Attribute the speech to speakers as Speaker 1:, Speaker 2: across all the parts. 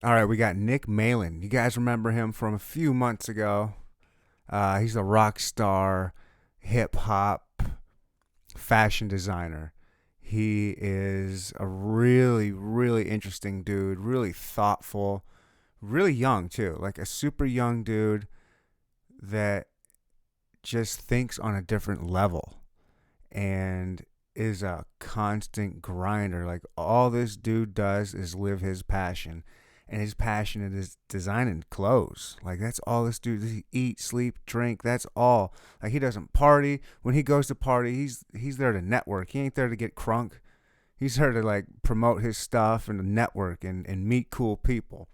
Speaker 1: All right, we got Nick Malan. You guys remember him from a few months ago. He's a rock star, hip hop, fashion designer. He is a really, really interesting dude, really thoughtful, really young too. Like a super young dude that just thinks on a different level and is a constant grinder. Like all this dude does is live his passion. And his passion is designing clothes. Like that's all this dude. He eat, sleep, drink. That's all. Like he doesn't party. When he goes to party, he's there to network. He ain't there to get crunk. He's there to like promote his stuff and to network and meet cool people.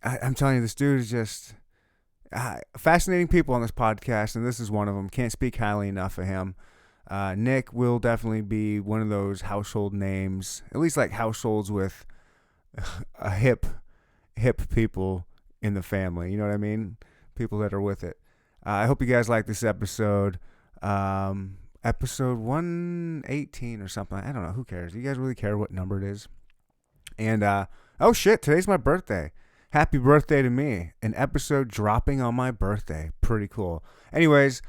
Speaker 1: I'm telling you, this dude is just fascinating people on this podcast, and this is one of them. Can't speak highly enough of him. Nick will definitely be one of those household names, at least like households with a hip people in the family. You know what I mean? People that are with it. I hope you guys like this episode. Episode 118 or something. I don't know. Who cares? Do you guys really care what number it is? And oh shit, today's my birthday. Happy birthday to me. An episode dropping on my birthday. Pretty cool. Anyways,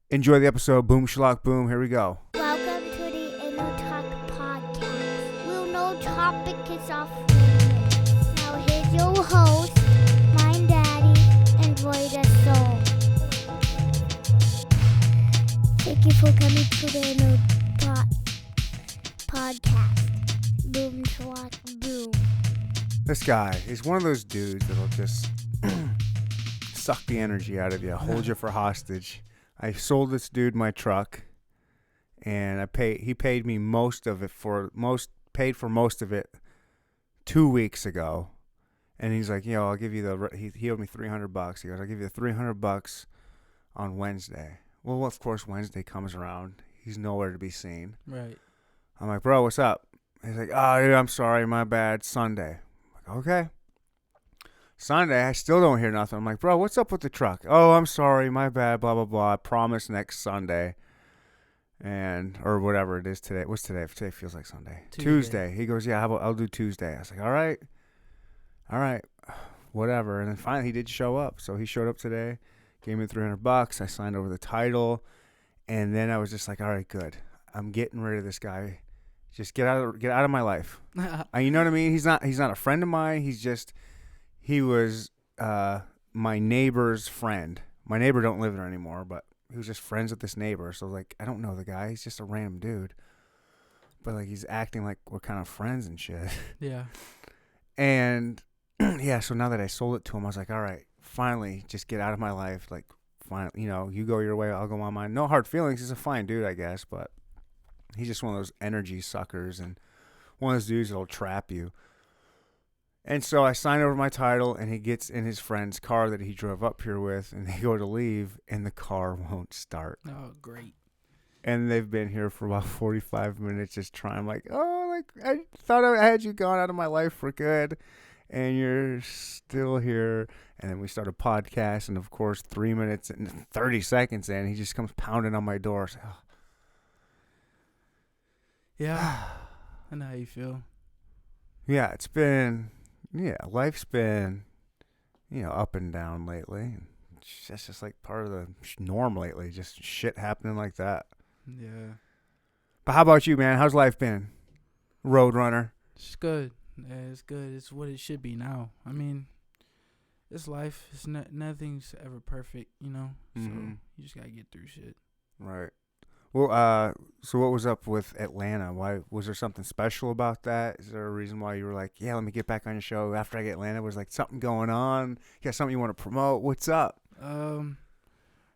Speaker 1: enjoy the episode. Boom, schlock, boom. Here we go.
Speaker 2: Welcome to the Inner Talk Podcast. We'll no topic is off limits. Now here's your host, my daddy, and Roy the Soul. Thank you for coming to the Inner Talk Podcast. Boom, schlock, boom.
Speaker 1: This guy is one of those dudes that'll just suck the energy out of you, hold you for hostage. I sold this dude my truck, and he paid me most of it paid for most of it 2 weeks ago. And he's like, I'll give you he owed me $300. He goes, I'll give you the $300 on Wednesday. Well, of course, Wednesday comes around. He's nowhere to be seen.
Speaker 3: Right.
Speaker 1: I'm like, bro, what's up? He's like, oh, dude, I'm sorry, my bad. Sunday. I'm like, okay. Sunday, I still don't hear nothing. I'm like, bro, what's up with the truck? Oh, I'm sorry, my bad, blah, blah, blah. I promise next Sunday. Or whatever it is today. What's today? Today feels like Sunday. Tuesday. He goes, yeah, how about I'll do Tuesday. I was like, all right, whatever. And then finally he did show up. So he showed up today, gave me $300. I signed over the title. And then I was just like, all right, good. I'm getting rid of this guy. Just get out of my life. You know what I mean? He's not a friend of mine. He was my neighbor's friend. My neighbor don't live there anymore, but he was just friends with this neighbor. So like, I don't know the guy. He's just a random dude. But like, he's acting like we're kind of friends and shit.
Speaker 3: Yeah.
Speaker 1: And yeah, so now that I sold it to him, I was like, all right, finally, just get out of my life. Like, fine, you go your way, I'll go on mine. No hard feelings. He's a fine dude, I guess, but he's just one of those energy suckers and one of those dudes that'll trap you. And so I sign over my title, and he gets in his friend's car that he drove up here with, and they go to leave, and the car won't start.
Speaker 3: Oh, great.
Speaker 1: And they've been here for about 45 minutes just trying, like, I thought I had you gone out of my life for good, and you're still here. And then we start a podcast, and of course, 3 minutes and 30 seconds in, he just comes pounding on my door. So,
Speaker 3: Yeah. I know how you feel.
Speaker 1: yeah, life's been, up and down lately. That's just like part of the norm lately, just shit happening like that.
Speaker 3: Yeah.
Speaker 1: But how about you, man? How's life been? Roadrunner.
Speaker 3: It's good. Yeah, it's good. It's what it should be now. I mean, it's life. It's nothing's ever perfect, So you just got to get through shit.
Speaker 1: Right. Well, so what was up with Atlanta? Why was there something special about that? Is there a reason why you were like, yeah, let me get back on your show after I get Atlanta? Was like something going on? You got something you want to promote? What's up?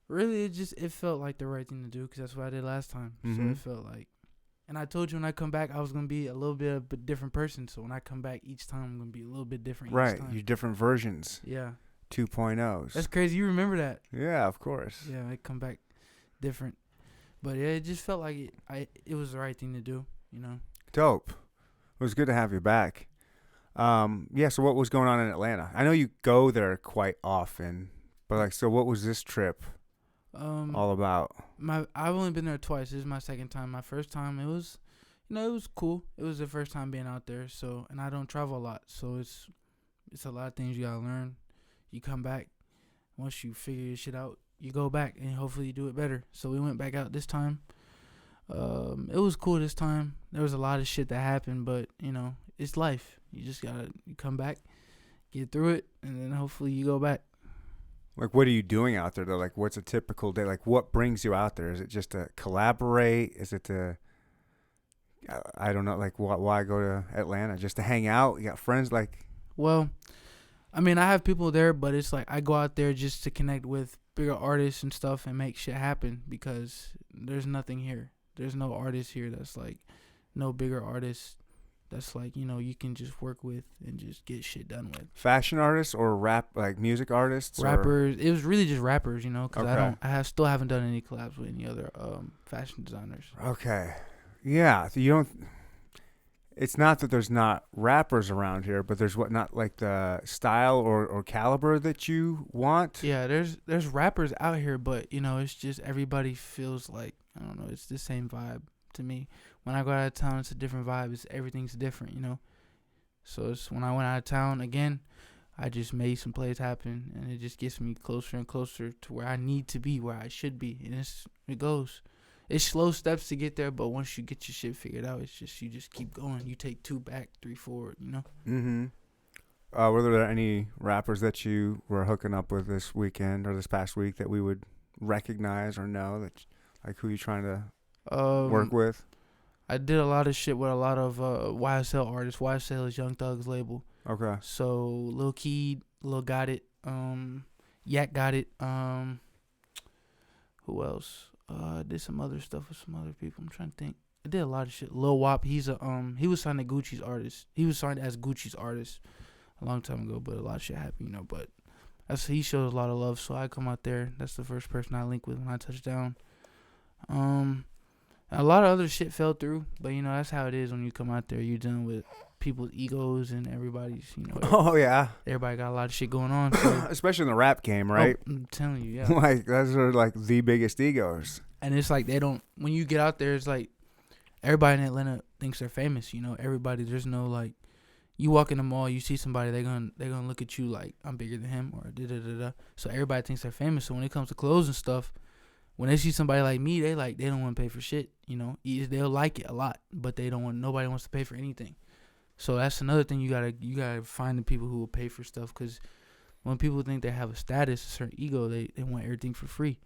Speaker 3: Really, it felt like the right thing to do because that's what I did last time. So it felt like, and I told you when I come back, I was gonna be a little bit of a different person. So when I come back each time, I'm gonna be a little bit different.
Speaker 1: Right,
Speaker 3: each time.
Speaker 1: you different versions.
Speaker 3: Yeah.
Speaker 1: 2.0s.
Speaker 3: That's crazy. You remember that?
Speaker 1: Yeah, of course.
Speaker 3: Yeah, I come back different. But yeah, it just felt like it was the right thing to do,
Speaker 1: Dope. It was good to have you back. Yeah, so what was going on in Atlanta? I know you go there quite often, but so what was this trip all about?
Speaker 3: I've only been there twice. This is my second time. My first time, it was, it was cool. It was the first time being out there, so, and I don't travel a lot, so it's a lot of things you gotta learn. You come back, once you figure your shit out, you go back and hopefully you do it better. So we went back out this time. It was cool this time. There was a lot of shit that happened, but it's life. You just gotta come back, get through it, and then hopefully you go back.
Speaker 1: Like, what are you doing out there, though? Like, what's a typical day? Like, what brings you out there? Is it just to collaborate? Is it to, I don't know, like, why go to Atlanta? Just to hang out? You got friends? Like,
Speaker 3: Well, I mean, I have people there, but it's like I go out there just to connect with bigger artists and stuff and make shit happen, because there's nothing here. There's no artist here that's like, no bigger artist that's like, you can just work with and just get shit done with.
Speaker 1: fashion artists or rap, like music artists?
Speaker 3: Rappers. It was really just rappers, because
Speaker 1: Okay.
Speaker 3: still haven't done any collabs with any other fashion designers.
Speaker 1: Okay. Yeah. So you don't. It's not that there's not rappers around here, but there's not like the style or caliber that you want.
Speaker 3: Yeah, there's rappers out here, but it's just everybody feels like, I don't know, it's the same vibe to me. When I go out of town, it's a different vibe. Everything's different, So it's when I went out of town again, I just made some plays happen, and it just gets me closer and closer to where I need to be, where I should be, and it goes. It's slow steps to get there, but once you get your shit figured out, it's just you just keep going. You take 2 back, 3 forward,
Speaker 1: Mm-hmm. Were there any rappers that you were hooking up with this weekend or this past week that we would recognize or know, that, like, who you trying to work with?
Speaker 3: I did a lot of shit with a lot of YSL artists. YSL is Young Thug's label.
Speaker 1: Okay.
Speaker 3: So Lil Keed, Lil Got It, Yak Got It. Who else? I did some other stuff with some other people. I'm trying to think. I did a lot of shit. Lil Wop, he was signed to Gucci's artist. He was signed as Gucci's artist a long time ago, but a lot of shit happened, But he shows a lot of love, so I come out there. That's the first person I link with when I touch down. A lot of other shit fell through, but that's how it is when you come out there. You're dealing with people's egos and everybody's,
Speaker 1: Oh yeah.
Speaker 3: Everybody got a lot of shit going on. So.
Speaker 1: Especially in the rap game, right?
Speaker 3: Oh, I'm telling you, yeah.
Speaker 1: Like, those are like the biggest egos.
Speaker 3: And it's like when you get out there, it's like everybody in Atlanta thinks they're famous. Everybody. There's no like, you walk in the mall, you see somebody, they're gonna look at you like, I'm bigger than him, or da da da da. So everybody thinks they're famous. So when it comes to clothes and stuff, when they see somebody like me, they don't want to pay for shit. They'll like it a lot, but nobody wants to pay for anything. So that's another thing, you gotta find the people who will pay for stuff, because when people think they have a status, a certain ego, they want everything for free.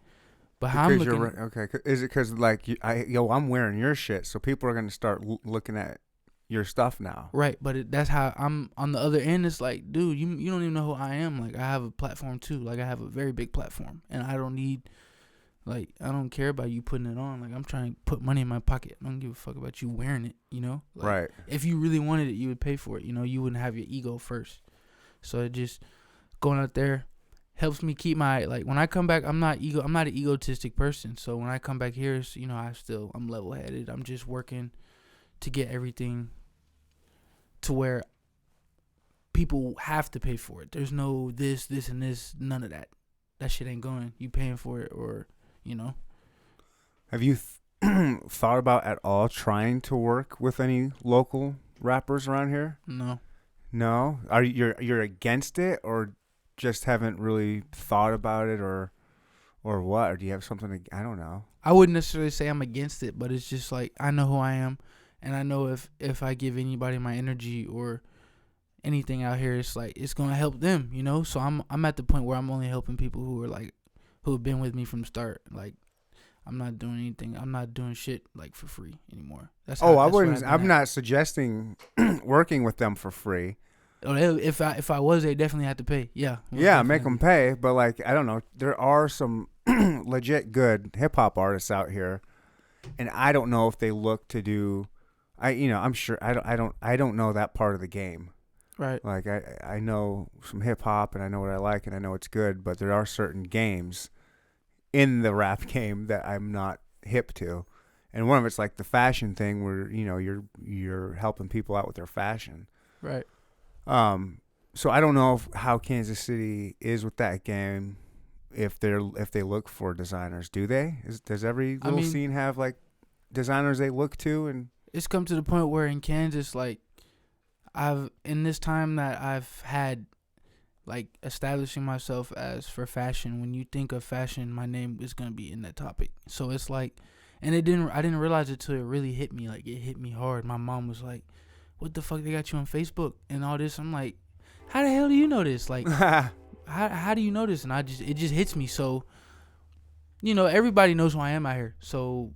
Speaker 3: But how I'm looking,
Speaker 1: okay, is it because like I'm wearing your shit, so people are gonna start looking at your stuff now?
Speaker 3: Right, but that's how I'm on the other end. It's like, dude, you don't even know who I am. Like, I have a platform too. Like, I have a very big platform, and I don't care about you putting it on. Like, I'm trying to put money in my pocket. I don't give a fuck about you wearing it, Like,
Speaker 1: right.
Speaker 3: If you really wanted it, you would pay for it, You wouldn't have your ego first. So it just, going out there helps me keep my, like, when I come back, I'm not an egotistic person. So when I come back here, it's, I'm level-headed. I'm just working to get everything to where people have to pay for it. There's no this, and this, none of that. That shit ain't going. You paying for it, or
Speaker 1: Have you thought about at all trying to work with any local rappers around here?
Speaker 3: No.
Speaker 1: No? Are you're against it, or just haven't really thought about it, or what? Or do you have something I don't know.
Speaker 3: I wouldn't necessarily say I'm against it, but it's just like, I know who I am, and I know if I give anybody my energy or anything out here, it's like, it's gonna help them, So I'm at the point where I'm only helping people who have been with me from the start. Like, I'm not doing anything. I'm not doing shit like for free anymore.
Speaker 1: I'm not suggesting working with them for free.
Speaker 3: If I was, they definitely had to pay. Yeah.
Speaker 1: Yeah, make them pay. But like, I don't know. There are some legit good hip hop artists out here, and I don't know if they look to do. I'm sure I don't know that part of the game.
Speaker 3: Right.
Speaker 1: Like, I know some hip hop, and I know what I like, and I know it's good, but there are certain games in the rap game that I'm not hip to. And one of it's like the fashion thing, where you're helping people out with their fashion.
Speaker 3: Right.
Speaker 1: So I don't know how Kansas City is with that game. If they look for designers, do they? Does every little scene have like designers they look to? And
Speaker 3: it's come to the point where in Kansas, like, in this time that I've had, like, establishing myself as for fashion, when you think of fashion, my name is going to be in that topic. So it's like, and I didn't realize it till it really hit me. Like, it hit me hard. My mom was like, what the fuck, they got you on Facebook and all this? I'm like, how the hell do you know this? Like, how do you know this? And it just hits me. So, you know, everybody knows who I am out here. So,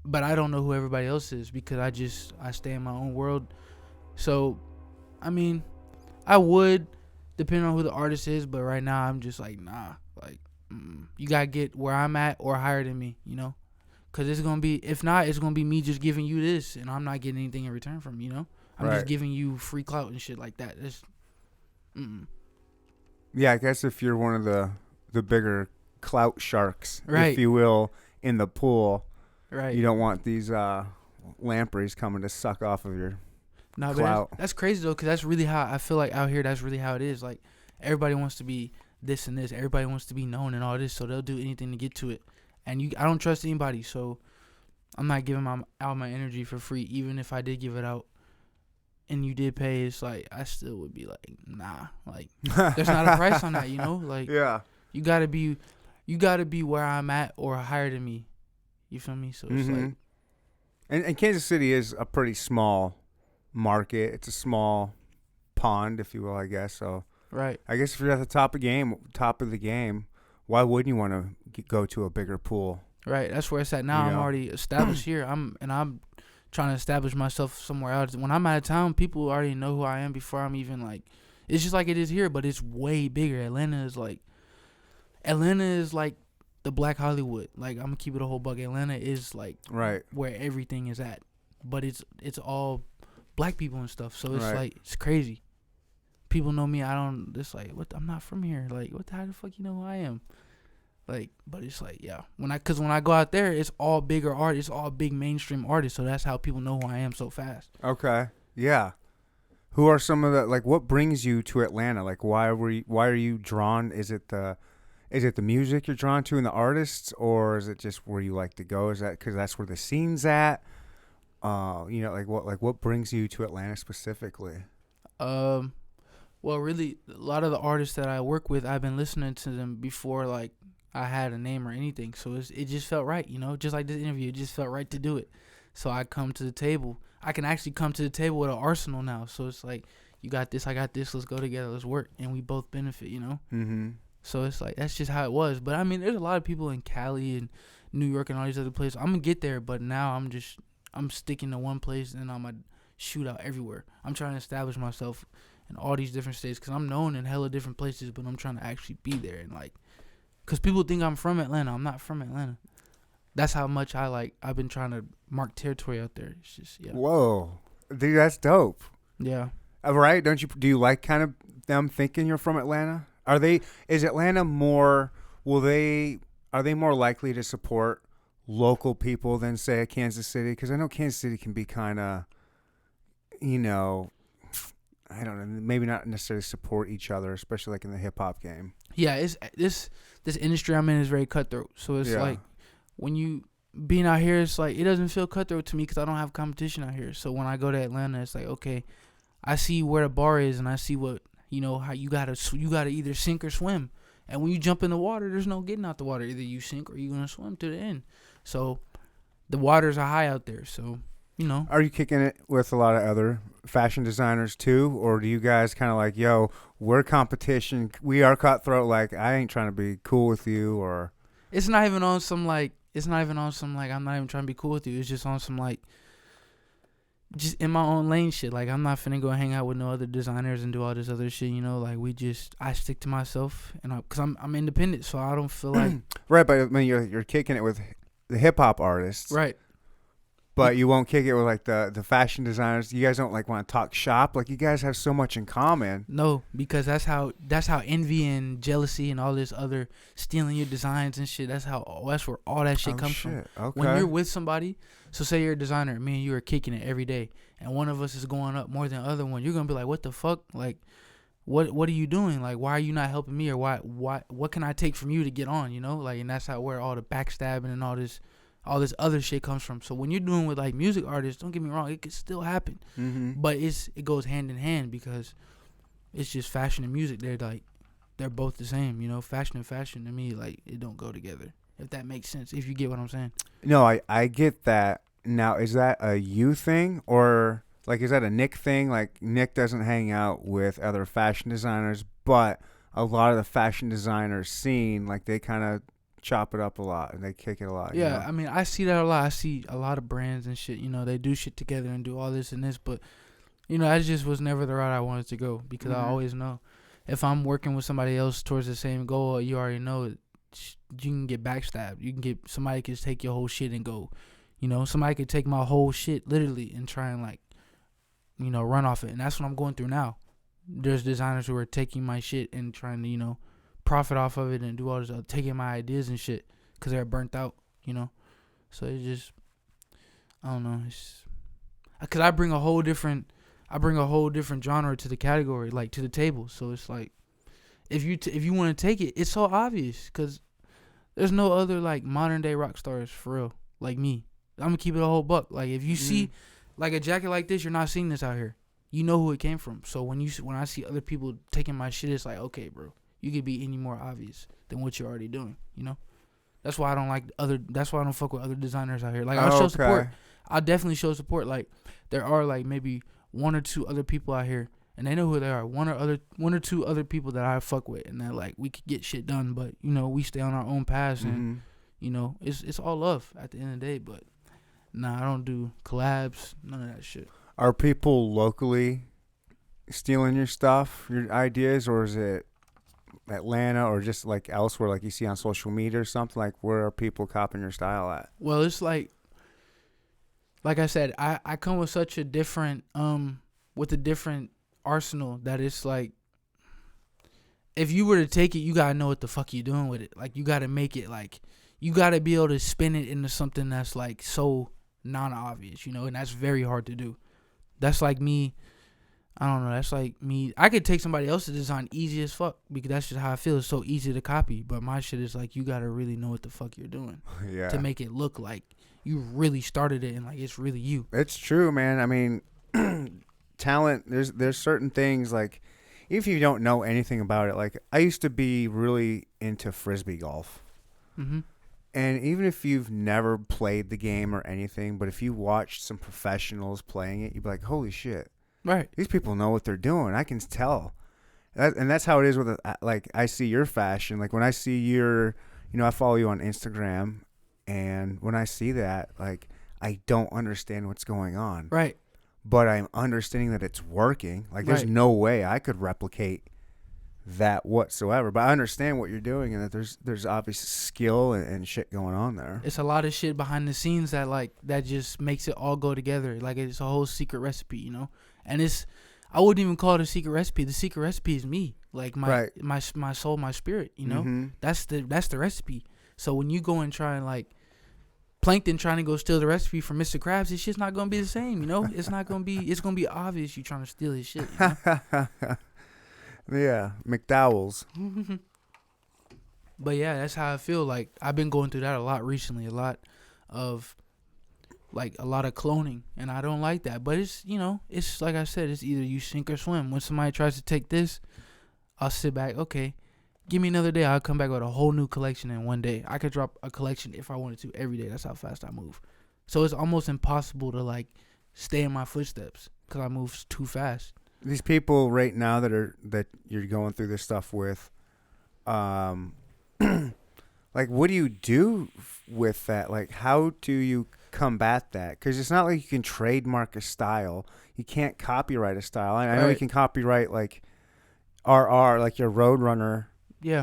Speaker 3: but I don't know who everybody else is because I stay in my own world. So, I mean, I would, depending on who the artist is, but right now I'm just like, nah. Like, you gotta get where I'm at or higher than me, you know? Because it's gonna be, if not, it's gonna be me just giving you this and I'm not getting anything in return from, you know? I'm just giving you free clout and shit like that. It's,
Speaker 1: Yeah, I guess if you're one of the bigger clout sharks,
Speaker 3: right,
Speaker 1: if you will, in the pool,
Speaker 3: right,
Speaker 1: you don't want these lampreys coming to suck off of your clout.
Speaker 3: That's crazy though, because that's really how I feel like out here. That's really how it is. Like, everybody wants to be this and this. Everybody wants to be known and all this, so they'll do anything to get to it. And I don't trust anybody, so I'm not giving out my energy for free. Even if I did give it out and you did pay, it's like I still would be like, nah. Like, there's not a price on that, you know? Like,
Speaker 1: yeah,
Speaker 3: you gotta be where I'm at or higher than me. You feel me? So it's like,
Speaker 1: and Kansas City is a pretty small market. It's a small pond, if you will, I guess. So
Speaker 3: right.
Speaker 1: I guess if you're at the top of the game, why wouldn't you want to go to a bigger pool?
Speaker 3: Right. That's where it's at now. I'm already established here. I'm trying to establish myself somewhere else. When I'm out of town, people already know who I am before I'm even like. It's just like it is here, but it's way bigger. Atlanta is like the Black Hollywood. Like, I'm gonna keep it a whole buck. Atlanta is like where everything is at, but it's all black people and stuff. So it's like, it's crazy. People know me. It's like, what? I'm not from here. Like, what? How the fuck you know who I am? Like, but it's like, yeah. When I go out there, it's all bigger artists, all big mainstream artists. So that's how people know who I am so fast.
Speaker 1: Okay. Yeah. Who are some of the, like, what brings you to Atlanta? Like, why are you drawn? Is it the music you're drawn to and the artists, or is it just where you like to go? Is that because that's where the scene's at? You know, what brings you to Atlanta specifically?
Speaker 3: Well, really, a lot of the artists that I work with, I've been listening to them before, like, I had a name or anything. So it just felt right, you know, just like this interview, it just felt right to do it. So I come to the table. I can actually come to the table with an arsenal now. So it's like, you got this, I got this, let's go together, let's work. And we both benefit, you know? Mm-hmm. So it's like, that's just how it was. But I mean, there's a lot of people in Cali and New York and all these other places. I'm going to get there, but now I'm sticking to one place and I'm going to shoot out everywhere. I'm trying to establish myself in all these different states because I'm known in hella different places, but I'm trying to actually be there. And like, because people think I'm from Atlanta. I'm not from Atlanta. That's how much I've been trying to mark territory out there. It's just, yeah.
Speaker 1: Whoa. Dude, that's dope.
Speaker 3: Yeah.
Speaker 1: Right? Do you like kind of them thinking you're from Atlanta? Is Atlanta more, are they more likely to support local people than, say, a Kansas City? Because I know Kansas City can be kind of, you know, I don't know, maybe not necessarily support each other, especially like in the hip hop game.
Speaker 3: Yeah, it's this industry I'm in is very cutthroat. So it's like, when you being out here, it's like, it doesn't feel cutthroat to me because I don't have competition out here. So when I go to Atlanta, it's like, okay, I see where the bar is and I see what, you know, how you gotta either sink or swim. And when you jump in the water, there's no getting out the water. Either you sink or you're gonna swim to the end. So the waters are high out there. So, you know. Are
Speaker 1: you kicking it with a lot of other fashion designers too, or do you guys kind of like, yo, we're competition, we are cutthroat, like I ain't trying to be cool with you? Or
Speaker 3: it's not even on some like I'm not even trying to be cool with you. It's just on some like, just in my own lane shit. Like, I'm not finna go hang out with no other designers and do all this other shit, you know? Like, I stick to myself, and because I'm independent, so I don't feel like
Speaker 1: right. But I mean, you're kicking it with the hip hop artists,
Speaker 3: right?
Speaker 1: But you won't kick it with like the fashion designers. You guys don't like want to talk shop. Like, you guys have so much in common.
Speaker 3: No, because that's how envy and jealousy and all this other stealing your designs and shit. That's where all that shit comes from.
Speaker 1: Okay.
Speaker 3: When you're with somebody, so say you're a designer, me and you are kicking it every day, and one of us is going up more than the other one. You're gonna be like, what the fuck? Like, what are you doing? Like, why are you not helping me? Or what can I take from you to get on? You know, like, and that's where all the backstabbing and all all this other shit comes from. So when you're doing with like music artists, don't get me wrong, it could still happen, but it goes hand in hand because it's just fashion and music. They're both the same, you know. Fashion and fashion to me, like, it don't go together. If that makes sense, if you get what I'm saying.
Speaker 1: No, I get that. Now, is that a you thing, or like is that a Nick thing? Like, Nick doesn't hang out with other fashion designers, but a lot of the fashion designers scene, like, they kind of chop it up a lot and they kick it a lot.
Speaker 3: Yeah,
Speaker 1: you know?
Speaker 3: I mean, I see that a lot. I see a lot of brands and shit, you know, they do shit together and do all this and this, but, you know, that just was never the route I wanted to go because I always know if I'm working with somebody else towards the same goal, you already know it, you can get backstabbed. You can get, somebody could take your whole shit and go, you know, somebody could take my whole shit literally and try and, like, you know, run off it. And that's what I'm going through now. There's designers who are taking my shit and trying to, you know, profit off of it and do all this, taking my ideas and shit because they're burnt out, you know. So it's just, I don't know. It's because I bring a whole different genre to the category, like to the table. So it's like, if you want to take it, it's so obvious because there's no other like modern day rock stars for real like me. I'm gonna keep it a whole buck. Like if you see like a jacket like this, you're not seeing this out here. You know who it came from. So when I see other people taking my shit, it's like, okay, bro, you could be any more obvious than what you're already doing. You know, that's why I don't fuck with other designers out here. Like I'll show support. I'll definitely show support. Like there are like maybe one or two other people out here, and they know who they are. One or two other people that I fuck with, and they're like, we could get shit done, but you know, we stay on our own paths, and you know, it's all love at the end of the day. But nah, I don't do collabs, none of that shit.
Speaker 1: Are people locally stealing your stuff, your ideas, or is it Atlanta or just like elsewhere, like you see on social media or something? Like, where are people copying your style at?
Speaker 3: Well, it's like I said, I come with such a different with a different arsenal that it's like, if you were to take it, you gotta know what the fuck you doing with it. Like, you gotta make it, like, you gotta be able to spin it into something that's like so non-obvious, you know, and that's very hard to do. That's like me. I don't know. That's like me. I could take somebody else's design easy as fuck because that's just how I feel. It's so easy to copy. But my shit is like, you gotta really know what the fuck you're doing to make it look like you really started it and like it's really you.
Speaker 1: It's true, man. I mean, talent. There's certain things like, if you don't know anything about it, like I used to be really into frisbee golf. And even if you've never played the game or anything, but if you watched some professionals playing it, you'd be like, holy shit.
Speaker 3: Right.
Speaker 1: These people know what they're doing. I can tell. And that's how it is with, like, I see your fashion. Like, when I see your, you know, I follow you on Instagram, and when I see that, like, I don't understand what's going on.
Speaker 3: Right.
Speaker 1: But I'm understanding that it's working. Like, there's no way I could replicate that whatsoever. But I understand what you're doing and that there's obvious skill and shit going on there.
Speaker 3: It's a lot of shit behind the scenes that just makes it all go together. Like, it's a whole secret recipe, you know? And I wouldn't even call it a secret recipe. The secret recipe is me. Like my soul, my spirit, you know? That's the recipe. So when you go and try and like Plankton trying to go steal the recipe from Mr. Krabs, it's just not gonna be the same, you know? It's gonna be obvious you trying to steal his shit, you know?
Speaker 1: Yeah, McDowell's.
Speaker 3: But yeah, that's how I feel. Like, I've been going through that a lot recently. A lot of cloning, and I don't like that. But it's, you know, it's like I said, it's either you sink or swim. When somebody tries to take this, I'll sit back. Okay, give me another day. I'll come back with a whole new collection in one day. I could drop a collection if I wanted to every day. That's how fast I move. So it's almost impossible to like stay in my footsteps because I move too fast.
Speaker 1: These people right now that you're going through this stuff with, like, what do you do with that? Like, how do you combat that? Because it's not like you can trademark a style. You can't copyright a style. I know you can copyright like RR, like your Roadrunner,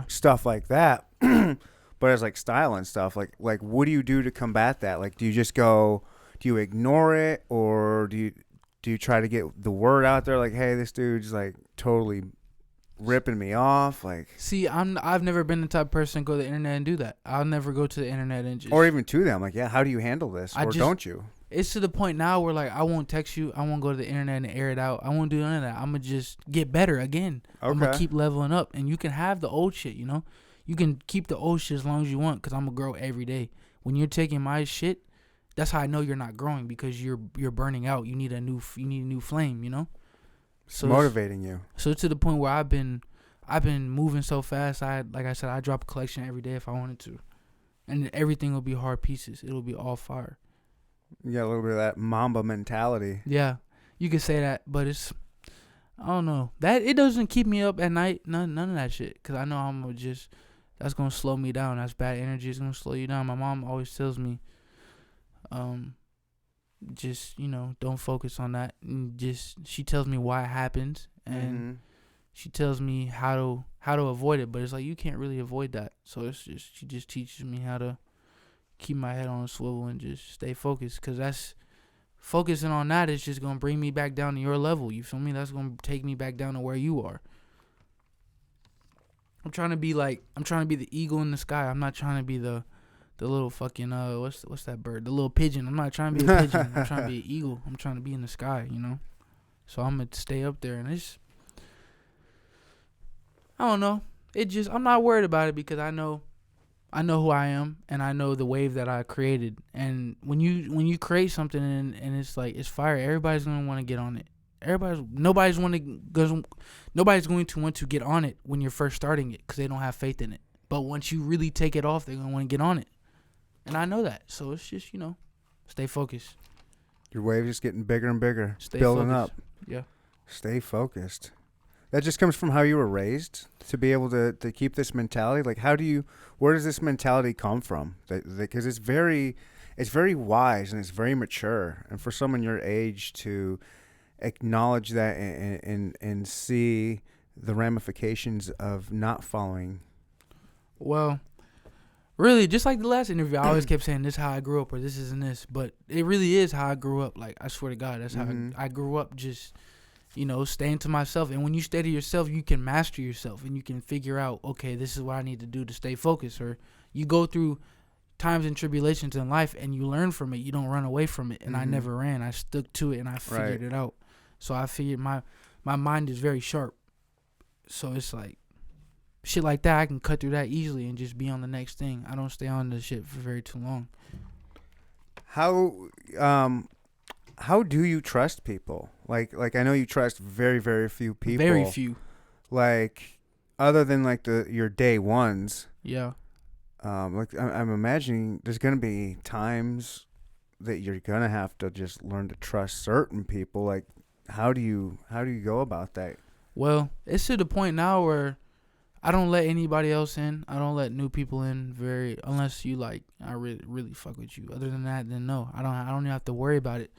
Speaker 1: stuff like that. But as like style and stuff, like what do you do to combat that? Like, do you ignore it, or do you try to get the word out there? Like, hey, this dude's like totally ripping me off. Like,
Speaker 3: see, I've never been the type of person to go to the internet and do that. I'll never go to the internet and just,
Speaker 1: or even to them. Like, yeah, how do you handle this, don't you?
Speaker 3: It's to the point now where like I won't text you. I won't go to the internet and air it out. I won't do none of that. I'm gonna just get better again. Okay. I'm gonna keep leveling up, and you can have the old shit. You know, you can keep the old shit as long as you want, because I'm gonna grow every day. when you're taking my shit, that's how I know you're not growing, because you're burning out. You need a new flame, you know.
Speaker 1: So motivating you.
Speaker 3: So to the point where I've been moving so fast. Like I said, I drop a collection every day if I wanted to, and everything will be hard pieces. It'll be all fire.
Speaker 1: You got a little bit of that Mamba mentality.
Speaker 3: Yeah, you could say that, but it's, I don't know, that it doesn't keep me up at night. None of that shit, because I know that's gonna slow me down. That's bad energy. It's gonna slow you down. My mom always tells me, just, you know, don't focus on that. And she tells me why it happens, and she tells me how to avoid it. But it's like, you can't really avoid that. So she just teaches me how to keep my head on a swivel and just stay focused, because that's focusing on that is just gonna bring me back down to your level. You feel me? That's gonna take me back down to where you are. I'm trying to be the eagle in the sky. I'm not trying to be the little fucking what's that bird? The little pigeon. I'm not trying to be a pigeon. I'm trying to be an eagle. I'm trying to be in the sky, you know. So I'm gonna stay up there, and I don't know. I'm not worried about it, because I know who I am, and I know the wave that I created. And when you create something and it's like, it's fire, everybody's gonna want to get on it. Nobody's going to want to get on it when you're first starting it, because they don't have faith in it. But once you really take it off, they're gonna want to get on it, and I know that. So it's just, you know, stay focused.
Speaker 1: Your wave is getting bigger and bigger.
Speaker 3: Stay
Speaker 1: building
Speaker 3: focused.
Speaker 1: up.
Speaker 3: Yeah.
Speaker 1: Stay focused. That just comes from how you were raised to be able to keep this mentality. Like, where does this mentality come from? Because it's very wise and it's very mature. And for someone your age to acknowledge that and see the ramifications of not following.
Speaker 3: Well, really, just like the last interview, I always kept saying, this is how I grew up, or this isn't this. But it really is how I grew up. Like, I swear to God, that's how I grew up, just, you know, staying to myself. And when you stay to yourself, you can master yourself, and you can figure out, okay, this is what I need to do to stay focused. Or you go through times and tribulations in life, and you learn from it. You don't run away from it. And I never ran. I stuck to it, and I figured it out. So I figured my mind is very sharp. So it's like, shit like that, I can cut through that easily and just be on the next thing. I don't stay on this shit for very too long.
Speaker 1: How do you trust people? Like I know you trust very, very few people.
Speaker 3: Very few.
Speaker 1: Like, other than like your day ones.
Speaker 3: Yeah.
Speaker 1: Like I'm imagining there's gonna be times that you're gonna have to just learn to trust certain people. Like, how do you go about that? Well,
Speaker 3: it's to the point now where I don't let anybody else in. I don't let new people in unless you like, I really fuck with you. Other than that, then no. I don't even have to worry about it.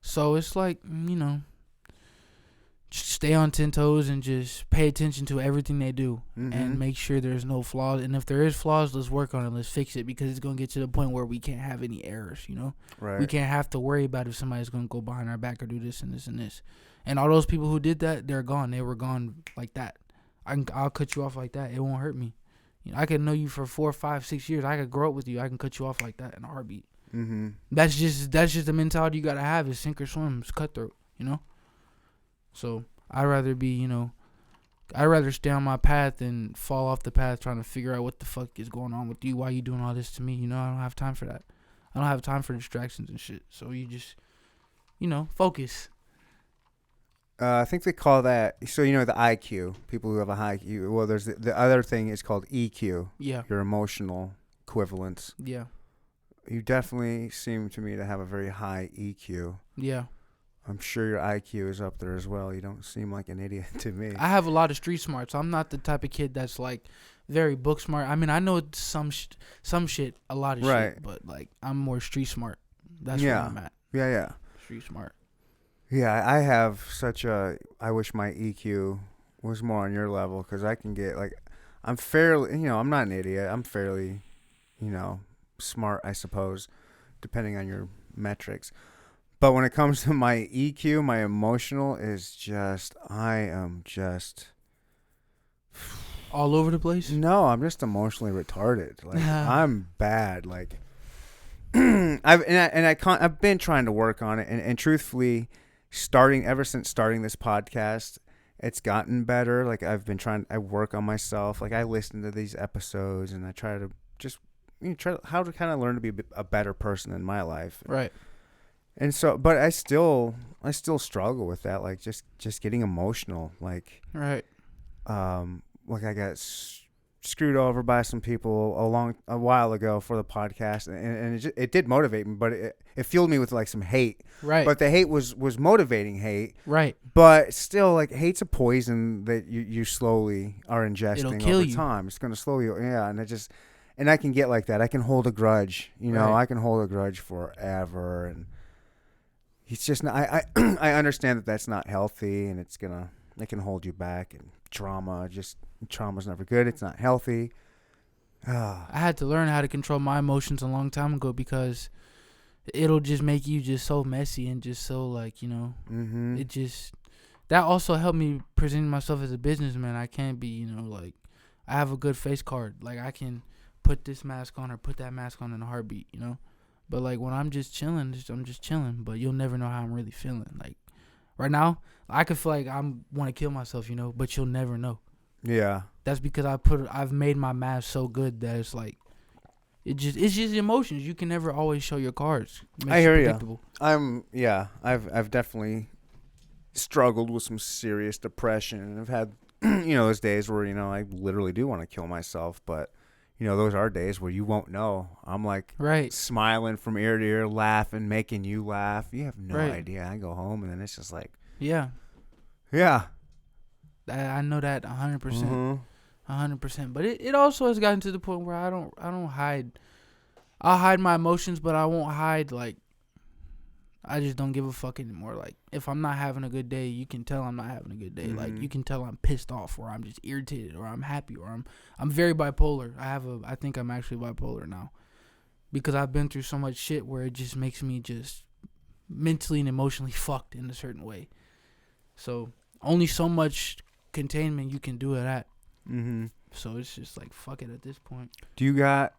Speaker 3: So it's like, you know, just stay on 10 toes and just pay attention to everything they do and make sure there's no flaws. And if there is flaws, let's work on it. Let's fix it, because it's going to get to the point where we can't have any errors, you know?
Speaker 1: Right.
Speaker 3: We can't have to worry about if somebody's going to go behind our back or do this and this and this. And all those people who did that, they're gone. They were gone like that. I'll cut you off like that. It won't hurt me. You know, I could know you for 4, 5, 6 years. I could grow up with you. I can cut you off like that in a heartbeat. That's just the mentality you gotta have. Is sink or swim. It's cutthroat. You know. So I'd rather stay on my path than fall off the path trying to figure out what the fuck is going on with you. Why you doing all this to me? You know, I don't have time for that. I don't have time for distractions and shit. So you just, you know, focus.
Speaker 1: I think they call that, so you know, the IQ, people who have a high IQ. Well, there's the other thing is called EQ.
Speaker 3: Yeah.
Speaker 1: Your emotional equivalence.
Speaker 3: Yeah.
Speaker 1: You definitely seem to me to have a very high EQ.
Speaker 3: Yeah.
Speaker 1: I'm sure your IQ is up there as well. You don't seem like an idiot to me.
Speaker 3: I have a lot of street smarts. I'm not the type of kid that's like very book smart. I mean, I know some shit, a lot of shit, but like I'm more street smart. That's where I'm at.
Speaker 1: Yeah.
Speaker 3: Street smart.
Speaker 1: Yeah, I have I wish my EQ was more on your level, because I can get, like, I'm fairly, you know, I'm not an idiot. I'm fairly, you know, smart, I suppose, depending on your metrics. But when it comes to my EQ, my emotional is just, I am just
Speaker 3: all over the place.
Speaker 1: No, I'm just emotionally retarded. Like, I'm bad. Like, I've been trying to work on it, and truthfully, ever since starting this podcast, it's gotten better. Like, I work on myself. Like, I listen to these episodes and I try to just how to kind of learn to be a better person in my life.
Speaker 3: Right.
Speaker 1: And so, but I still struggle with that, like just getting emotional, like
Speaker 3: Right.
Speaker 1: like I got screwed over by some people a while ago for the podcast, and it did motivate me, but it fueled me with like some hate.
Speaker 3: Right.
Speaker 1: But the hate was motivating hate.
Speaker 3: Right.
Speaker 1: But still, like, hate's a poison that you slowly are ingesting
Speaker 3: kill
Speaker 1: over
Speaker 3: you.
Speaker 1: time. It's gonna slow you, yeah. And I can get like that. I can hold a grudge,
Speaker 3: Right.
Speaker 1: I can hold a grudge forever, and it's just not. I I understand that that's not healthy, and it can hold you back. And trauma's never good. It's not healthy.
Speaker 3: I had to learn how to control my emotions a long time ago because it'll just make you just so messy and just so like,
Speaker 1: Mm-hmm.
Speaker 3: it just, that also helped me presenting myself as a businessman. I can't be, like, I have a good face card. Like, I can put this mask on or put that mask on in a heartbeat, But like when I'm just chilling, I'm just chilling. But you'll never know how I'm really feeling. Like right now, I could feel like I want to kill myself, but you'll never know.
Speaker 1: Yeah.
Speaker 3: That's because I've made my mask so good that it's like, it's just emotions. You can never always show your cards. It makes
Speaker 1: I hear
Speaker 3: predictable.
Speaker 1: I've definitely struggled with some serious depression, and I've had those days where I literally do want to kill myself, but those are days where you won't know. I'm like
Speaker 3: Right.
Speaker 1: smiling from ear to ear, laughing, making you laugh. You have no
Speaker 3: Right.
Speaker 1: idea. I go home and then it's just like,
Speaker 3: Yeah.
Speaker 1: yeah.
Speaker 3: I know that 100%.
Speaker 1: Mhm.
Speaker 3: 100%. But it also has gotten to the point where I don't hide. I'll hide my emotions, but I won't hide, like, I just don't give a fuck anymore. Like, if I'm not having a good day, you can tell I'm not having a good day. Like,
Speaker 1: Mhm.
Speaker 3: you can tell I'm pissed off, or I'm just irritated, or I'm happy, or I'm very bipolar. I think I'm actually bipolar now. Because I've been through so much shit where it just makes me just mentally and emotionally fucked in a certain way. So, only so much containment you can do it at.
Speaker 1: Mhm.
Speaker 3: So, it's just like, fuck it at this point.
Speaker 1: Do you got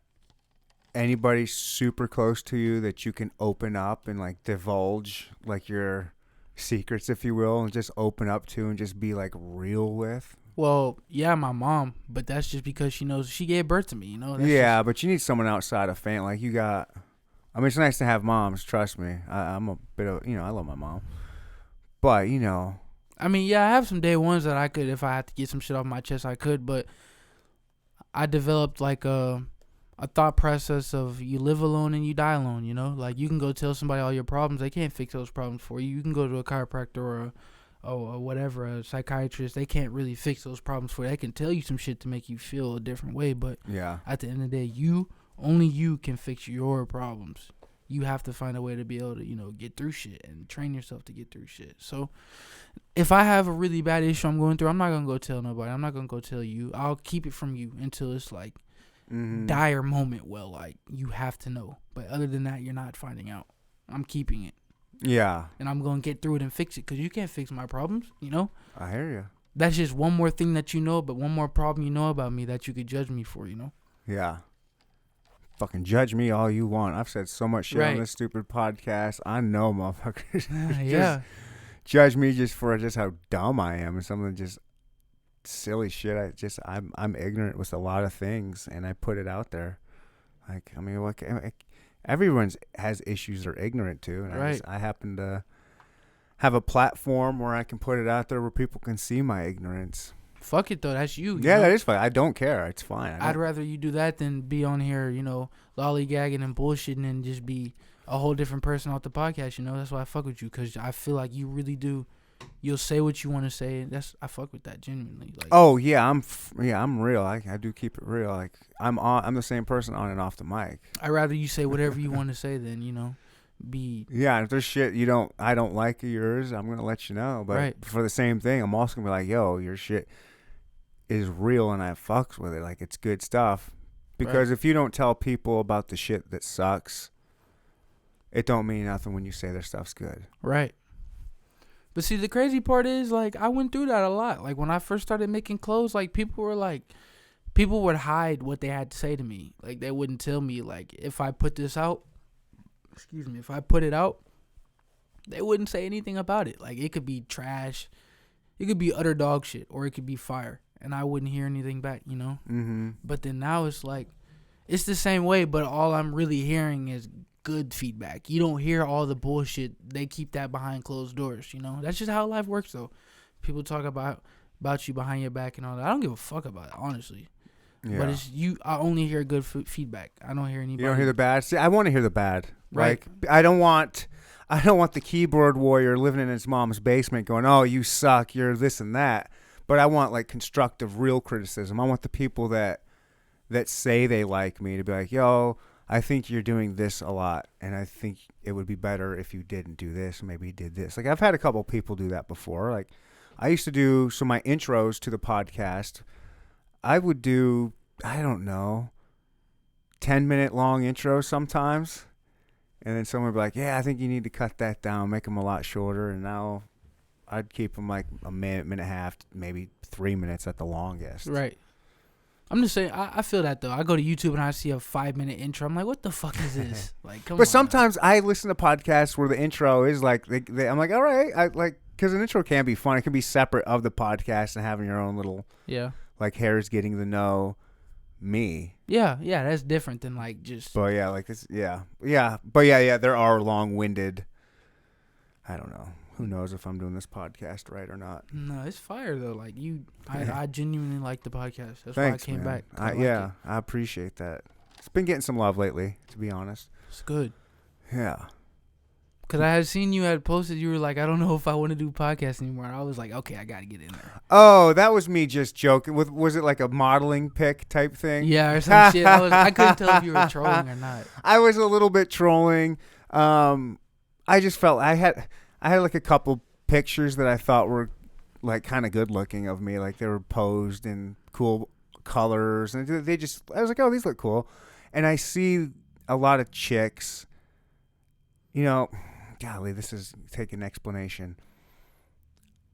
Speaker 1: anybody super close to you that you can open up and like divulge like your secrets, if you will, and just open up to and just be like real with?
Speaker 3: Well, yeah, my mom, but that's just because she knows she gave birth to me, That's
Speaker 1: Yeah, but you need someone outside of family. Like you got, I mean, it's nice to have moms. Trust me, I'm a bit of, I love my mom, but
Speaker 3: I mean, yeah, I have some day ones that I could, if I had to get some shit off my chest, I could, but I developed like a thought process of you live alone and you die alone, Like you can go tell somebody all your problems. They can't fix those problems for you. You can go to a chiropractor or whatever, a psychiatrist. They can't really fix those problems for you. They can tell you some shit to make you feel a different way, but
Speaker 1: yeah,
Speaker 3: at the end of the day, only you can fix your problems. You have to find a way to be able to, get through shit and train yourself to get through shit. So if I have a really bad issue I'm going through, I'm not going to go tell nobody. I'm not going to go tell you. I'll keep it from you until it's like dire moment. Well, like you have to know. But other than that, you're not finding out. I'm keeping it.
Speaker 1: Yeah.
Speaker 3: And I'm going to get through it and fix it because you can't fix my problems,
Speaker 1: I hear you.
Speaker 3: That's just one more thing that but one more problem about me that you could judge me for,
Speaker 1: Yeah. Fucking judge me all you want. I've said so much shit on this stupid podcast. I know, motherfuckers.
Speaker 3: Yeah.
Speaker 1: Judge me just for how dumb I am and some of the just silly shit. I'm ignorant with a lot of things, and I put it out there. Like, I mean, everyone's has issues they're ignorant to, and I happen to have a platform where I can put it out there where people can see my ignorance.
Speaker 3: Fuck it though, that's you.
Speaker 1: Yeah, that is fine. I don't care. It's fine.
Speaker 3: I'd rather you do that than be on here, lollygagging and bullshitting and just be a whole different person off the podcast. That's why I fuck with you, because I feel like you really do. You'll say what you want to say. I fuck with that genuinely. Like,
Speaker 1: oh yeah, I'm real. I do keep it real. Like I'm the same person on and off the mic.
Speaker 3: I'd rather you say whatever you want to say than be.
Speaker 1: Yeah, if there's shit I don't like yours, I'm gonna let you know. But for the same thing, I'm also gonna be like, yo, your shit is real and I fucks with it. Like, it's good stuff. Because if you don't tell people about the shit that sucks, it don't mean nothing when you say their stuff's good.
Speaker 3: Right. But see, the crazy part is, like, I went through that a lot. Like, when I first started making clothes, like, people would hide what they had to say to me. Like, they wouldn't tell me, like, if I put it out, they wouldn't say anything about it. Like, it could be trash. It could be utter dog shit, or it could be fire. And I wouldn't hear anything back,
Speaker 1: Mm-hmm.
Speaker 3: But then now it's like, It's the same way, but all I'm really hearing is good feedback. You don't hear all the bullshit. They keep that behind closed doors, you know? That's just how life works, though. People talk about you behind your back and all that. I don't give a fuck about it, honestly. Yeah. But it's I only hear good feedback. I don't hear anybody.
Speaker 1: You don't hear the bad? See, I want to hear the bad.
Speaker 3: Right.
Speaker 1: Like, I don't want the keyboard warrior living in his mom's basement going, "Oh, you suck. You're this and that." But I want like constructive, real criticism. I want the people that say they like me to be like, "Yo, I think you're doing this a lot, and I think it would be better if you didn't do this. Maybe you did this." Like, I've had a couple people do that before. Like, I used to do my intros to the podcast. I would do, I don't know, 10-minute long intros sometimes. And then someone would be like, "Yeah, I think you need to cut that down, make them a lot shorter." And now I'd keep them like a minute and a half, maybe 3 minutes at the longest.
Speaker 3: Right. I'm just saying, I feel that, though. I go to YouTube and I see a 5-minute intro. I'm like, what the fuck is this? Like, come on.
Speaker 1: But sometimes I listen to podcasts where the intro is like, I'm like, all right. Because an intro can be fun. It can be separate of the podcast and having your own little, like, hairs getting to know me.
Speaker 3: Yeah, that's different than like just.
Speaker 1: But yeah, like this, yeah. But yeah, there are long-winded. I don't know. Who knows if I'm doing this podcast right or not?
Speaker 3: No, it's fire though. Like I genuinely like the podcast. That's
Speaker 1: Thanks,
Speaker 3: why I came
Speaker 1: man.
Speaker 3: back.
Speaker 1: I appreciate that. It's been getting some love lately, to be honest.
Speaker 3: It's good.
Speaker 1: Yeah.
Speaker 3: Because I had seen you had posted, you were like, "I don't know if I want to do podcasts anymore." And I was like, okay, I got to get in there.
Speaker 1: Oh, that was me just joking. Was it like a modeling pic type thing?
Speaker 3: Yeah, or some shit. I couldn't tell if you were trolling or not.
Speaker 1: I was a little bit trolling. I just felt I had like a couple pictures that I thought were like kind of good looking of me. Like they were posed in cool colors. And I was like, "Oh, these look cool." And I see a lot of chicks, you know, golly, this is take an explanation.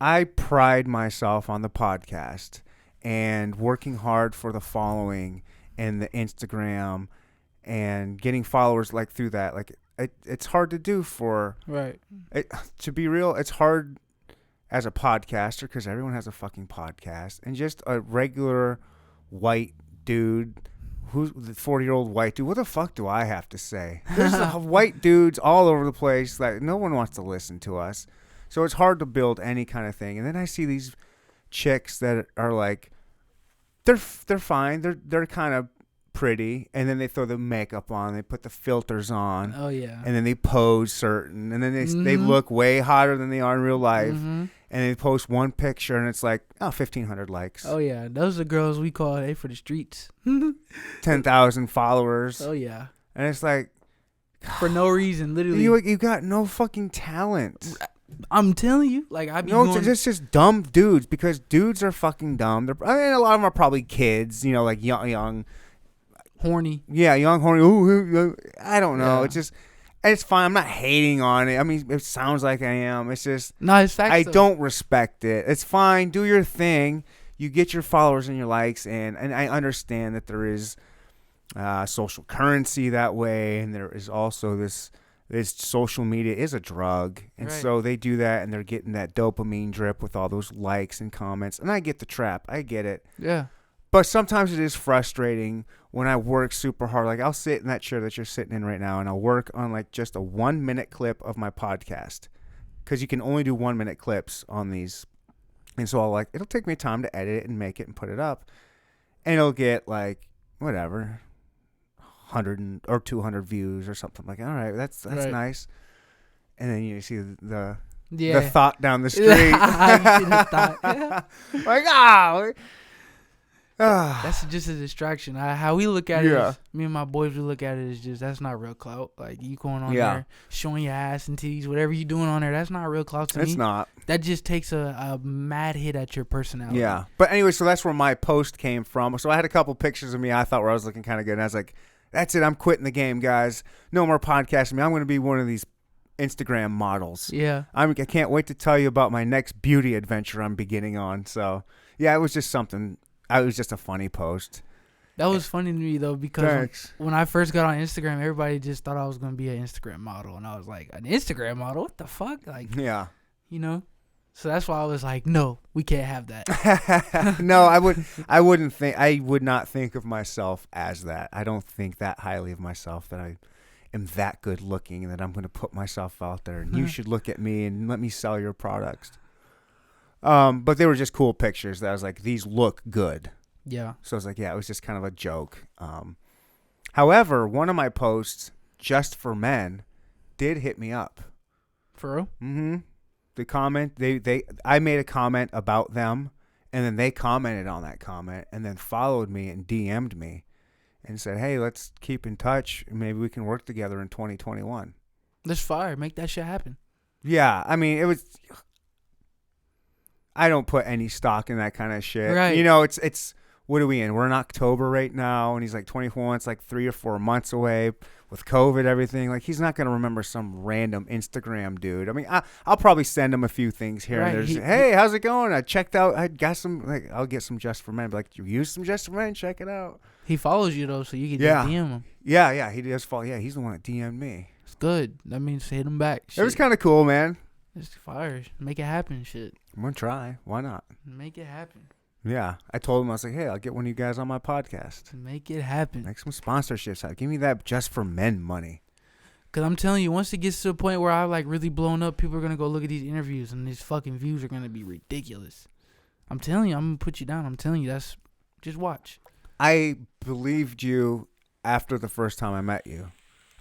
Speaker 1: I pride myself on the podcast and working hard for the following and the Instagram and getting followers like through that. Like it's hard to do for to be real. It's hard as a podcaster because everyone has a fucking podcast, and just a regular white dude. Who's the 40-year-old white dude? What the fuck do I have to say? There's white dudes all over the place. Like no one wants to listen to us, so it's hard to build any kind of thing. And then I see these chicks that are like, they're fine. They're kind of pretty, and then they throw the makeup on. They put the filters on.
Speaker 3: Oh yeah.
Speaker 1: And then they pose certain, and then they look way hotter than they are in real life. Mm-hmm. And they post one picture, and it's like, 1,500 likes.
Speaker 3: Oh, yeah. Those are girls we call for the streets.
Speaker 1: 10,000 followers.
Speaker 3: Oh, yeah.
Speaker 1: And it's like...
Speaker 3: For no reason, literally.
Speaker 1: You got no fucking talent.
Speaker 3: I'm telling you. Like,
Speaker 1: it's just dumb dudes, because dudes are fucking dumb. A lot of them are probably kids, like young...
Speaker 3: Horny.
Speaker 1: Yeah, young, horny. Ooh, I don't know.
Speaker 3: Yeah.
Speaker 1: It's just... It's fine. I'm not hating on it. I mean, it sounds like I am. It's just...
Speaker 3: No, it's facts.
Speaker 1: I don't respect it. It's fine. Do your thing. You get your followers and your likes, and I understand that there is social currency that way, and there is also this social media is a drug, and so they do that, and they're getting that dopamine drip with all those likes and comments, and I get the trap. I get it.
Speaker 3: Yeah.
Speaker 1: But sometimes it is frustrating when I work super hard. Like I'll sit in that chair that you're sitting in right now, and I'll work on like just a 1-minute clip of my podcast, because you can only do 1-minute clips on these. And so it'll take me time to edit it and make it and put it up, and it'll get like whatever 100 or 200 views or something. Like, all right, that's nice. And then you see the thought down the street. Like
Speaker 3: that's just a distraction. How we look at it is, me and my boys, we look at it as just, that's not real clout. Like you going on there showing your ass and titties, whatever you doing on there, that's not real clout to me.
Speaker 1: It's not. That
Speaker 3: just takes a mad hit at your personality.
Speaker 1: Yeah. But anyway, so that's where my post came from. So I had a couple pictures of me I thought where I was looking kind of good, and I was like, that's it, I'm quitting the game, guys. No more podcasting me. I'm going to be one of these Instagram models.
Speaker 3: Yeah.
Speaker 1: I can't wait to tell you about my next beauty adventure I'm beginning on. So yeah, it was just something. It was just a funny post.
Speaker 3: That was funny to me, though, because when I first got on Instagram, everybody just thought I was going to be an Instagram model. And I was like, an Instagram model? What the fuck? Like,
Speaker 1: yeah.
Speaker 3: You know? So that's why I was like, no, we can't have that.
Speaker 1: No, I would not think of myself as that. I don't think that highly of myself, that I am that good looking and that I'm going to put myself out there and you should look at me and let me sell your products. But they were just cool pictures that I was like, these look good.
Speaker 3: Yeah.
Speaker 1: So I was like, yeah, it was just kind of a joke. However, one of my posts, Just for Men, did hit me up.
Speaker 3: For real?
Speaker 1: Mm-hmm. The comment, I made a comment about them, and then they commented on that comment, and then followed me and DM'd me, and said, "Hey, let's keep in touch. Maybe we can work together in 2021."
Speaker 3: Let's fire. Make that shit happen.
Speaker 1: Yeah, I mean, it was. I don't put any stock in that kind of shit.
Speaker 3: Right.
Speaker 1: You know, it's. What are we in? We're in October right now, and he's like 24. It's like 3 or 4 months away with COVID, everything. Like, he's not going to remember some random Instagram dude. I mean, I'll probably send him a few things here and there. Hey, how's it going? I checked out. I got some, like, I'll get some Just for Men. Like, you use some Just for Men? Check it out.
Speaker 3: He follows you, though, so you can just DM him.
Speaker 1: Yeah, he does follow. Yeah, he's the one that DM'd me.
Speaker 3: It's good. That means hit him back. Shit.
Speaker 1: It was kind of cool, man.
Speaker 3: It's fire. Make it happen, shit.
Speaker 1: I'm going to try. Why not?
Speaker 3: Make it happen.
Speaker 1: Yeah, I told him, I was like, hey, I'll get one of you guys on my podcast.
Speaker 3: Make it happen.
Speaker 1: Make some sponsorships out. Give me that Just for Men money.
Speaker 3: Because I'm telling you, once it gets to the point where I like really blown up, people are going to go look at these interviews and these fucking views are going to be ridiculous. I'm telling you, I'm going to put you down. I'm telling you, just watch.
Speaker 1: I believed you after the first time I met you.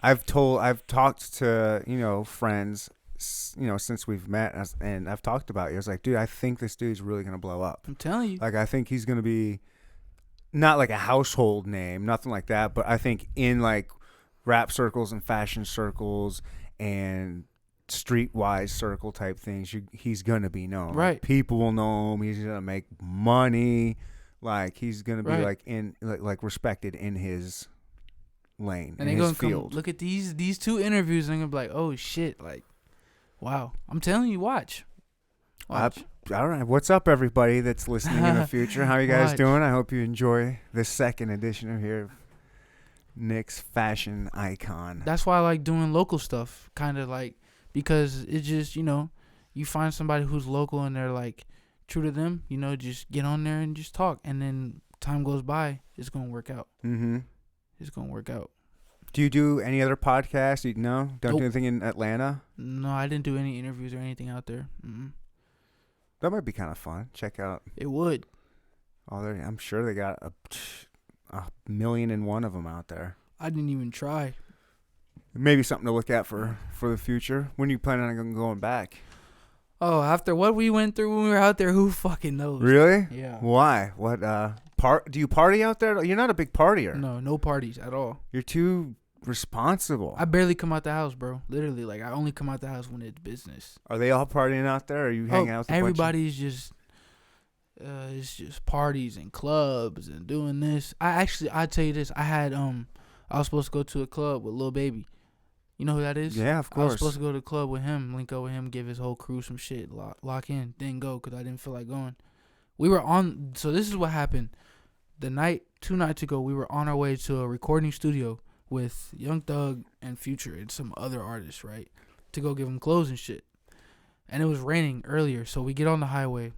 Speaker 1: I've talked to, friends, since we've met, and I've talked about you. I was like, dude, I think this dude's really going to blow up.
Speaker 3: I'm telling you.
Speaker 1: Like, I think he's going to be not like a household name, nothing like that, but I think in like rap circles and fashion circles and streetwise circle type things, he's going to be known.
Speaker 3: Right.
Speaker 1: Like, people will know him. He's going to make money. Like, he's going to be like in like respected in his lane,
Speaker 3: and
Speaker 1: in
Speaker 3: they're
Speaker 1: his
Speaker 3: gonna
Speaker 1: field.
Speaker 3: come look at these 2 interviews and they're gonna be like, oh shit, like, wow. I'm telling you, watch.
Speaker 1: All right. What's up, everybody that's listening in the future? How are you guys doing? I hope you enjoy this second edition of here, Nick's Fashion Icon.
Speaker 3: That's why I like doing local stuff, kind of like, because it's just, you find somebody who's local and they're like true to them, just get on there and just talk. And then time goes by, it's going to work out.
Speaker 1: Mm-hmm.
Speaker 3: It's going to work out.
Speaker 1: Do you do any other podcasts? No? Don't
Speaker 3: Nope.
Speaker 1: do anything in Atlanta?
Speaker 3: No, I didn't do any interviews or anything out there. Mm-mm.
Speaker 1: That might be kind of fun. Check out.
Speaker 3: It would.
Speaker 1: I'm sure they got a 1,000,001 of them out there.
Speaker 3: I didn't even try.
Speaker 1: Maybe something to look at for the future. When are you planning on going back?
Speaker 3: Oh, after what we went through when we were out there, who fucking knows?
Speaker 1: Really?
Speaker 3: Yeah.
Speaker 1: Why? What? Do you party out there? You're not a big partier.
Speaker 3: No parties at all.
Speaker 1: You're too responsible.
Speaker 3: I barely come out the house, bro. Literally, like, I only come out the house when it's business.
Speaker 1: Are they all partying out there? Or are you hanging out with
Speaker 3: everybody's just it's just parties and clubs and doing this. I tell you this, I was supposed to go to a club with Lil Baby. You know who that is?
Speaker 1: Yeah, of course.
Speaker 3: I was supposed to go to the club with him, link up with him, give his whole crew some shit, lock in. Didn't go because I didn't feel like going. So this is what happened. 2 nights ago, we were on our way to a recording studio with Young Thug and Future and some other artists, right? To go give them clothes and shit. And it was raining earlier, so we get on the highway.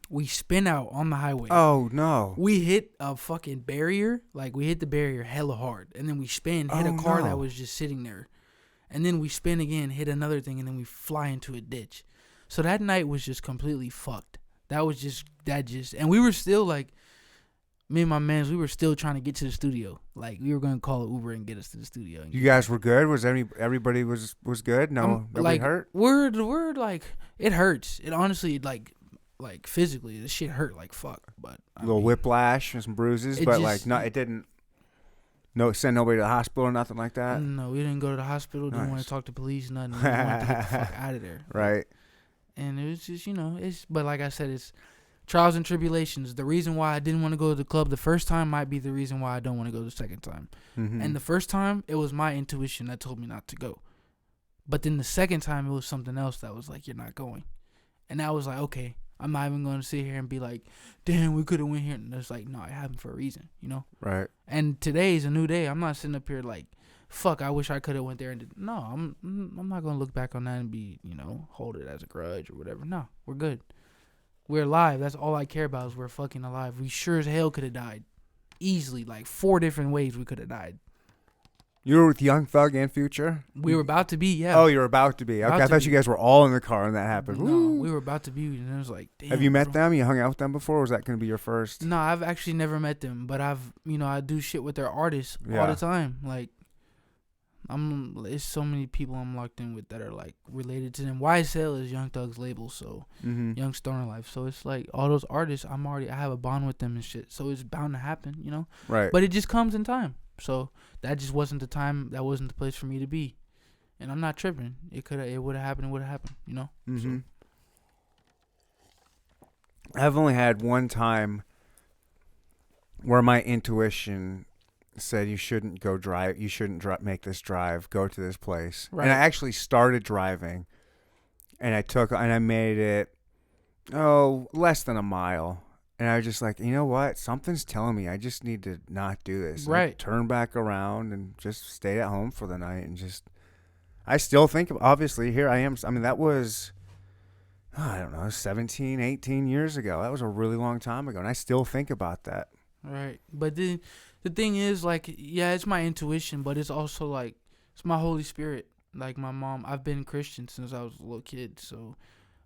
Speaker 3: We spin out on the highway.
Speaker 1: Oh, no.
Speaker 3: We hit a fucking barrier. Like, we hit the barrier hella hard. And then we hit a car that was just sitting there. And then we spin again, hit another thing, and then we fly into a ditch. So that night was just completely fucked. And we were still, like, me and my mans, we were still trying to get to the studio. Like, we were going to call an Uber and get us to the studio.
Speaker 1: You guys were good? Was everybody was good? No, nobody hurt?
Speaker 3: We're like, it hurts. It honestly, like physically, this shit hurt like fuck. But
Speaker 1: a little whiplash and some bruises, but it didn't. No, send nobody to the hospital or nothing like that.
Speaker 3: No, we didn't go to the hospital. Didn't want to talk to police. Nothing. We wanted to get the fuck out of there.
Speaker 1: Right.
Speaker 3: And it was just, but like I said, it's trials and tribulations. The reason why I didn't want to go to the club the first time might be the reason why I don't want to go the second time.
Speaker 1: Mm-hmm.
Speaker 3: And the first time, it was my intuition that told me not to go. But then the second time, it was something else that was like, you're not going. And I was like, okay, I'm not even going to sit here and be like, damn, we could have went here. And it's like, no, it happened for a reason,
Speaker 1: Right.
Speaker 3: And today is a new day. I'm not sitting up here like fuck, I wish I could have went there and did. No, I'm not gonna look back on that and be, hold it as a grudge or whatever. No, we're good. We're alive. That's all I care about is we're fucking alive. We sure as hell could have died. Easily, like 4 different ways we could have died.
Speaker 1: You were with Young Thug and Future?
Speaker 3: We were about to be, yeah.
Speaker 1: Oh, you were about to be. Okay, I thought you guys were all in the car when that happened.
Speaker 3: No, we were about to be, and it was like, damn.
Speaker 1: Have you met them? You hung out with them before, or was that going to be your first?
Speaker 3: No, I've actually never met them, but I do shit with their artists all the time. Like, there's so many people I'm locked in with that are, like, related to them. YSL is Young Thug's label, so Young Stoner Life. So it's like all those artists, I have a bond with them and shit. So it's bound to happen,
Speaker 1: Right.
Speaker 3: But it just comes in time. So that just wasn't the time. That wasn't the place for me to be, and I'm not tripping. It would have happened. It would have happened. So.
Speaker 1: I've only had one time where my intuition said you shouldn't go drive. You shouldn't make this drive. Go to this place. Right. And I actually started driving, and I made it less than a mile. And I was just like, you know what? Something's telling me I just need to not do this.
Speaker 3: Right.
Speaker 1: Like, turn back around and just stay at home for the night. And I still think, obviously, here I am. I mean, that was, I don't know, 17, 18 years ago. That was a really long time ago. And I still think about that.
Speaker 3: Right. But the thing is, like, yeah, it's my intuition, but it's also, like, it's my Holy Spirit. Like, my mom, I've been Christian since I was a little kid, so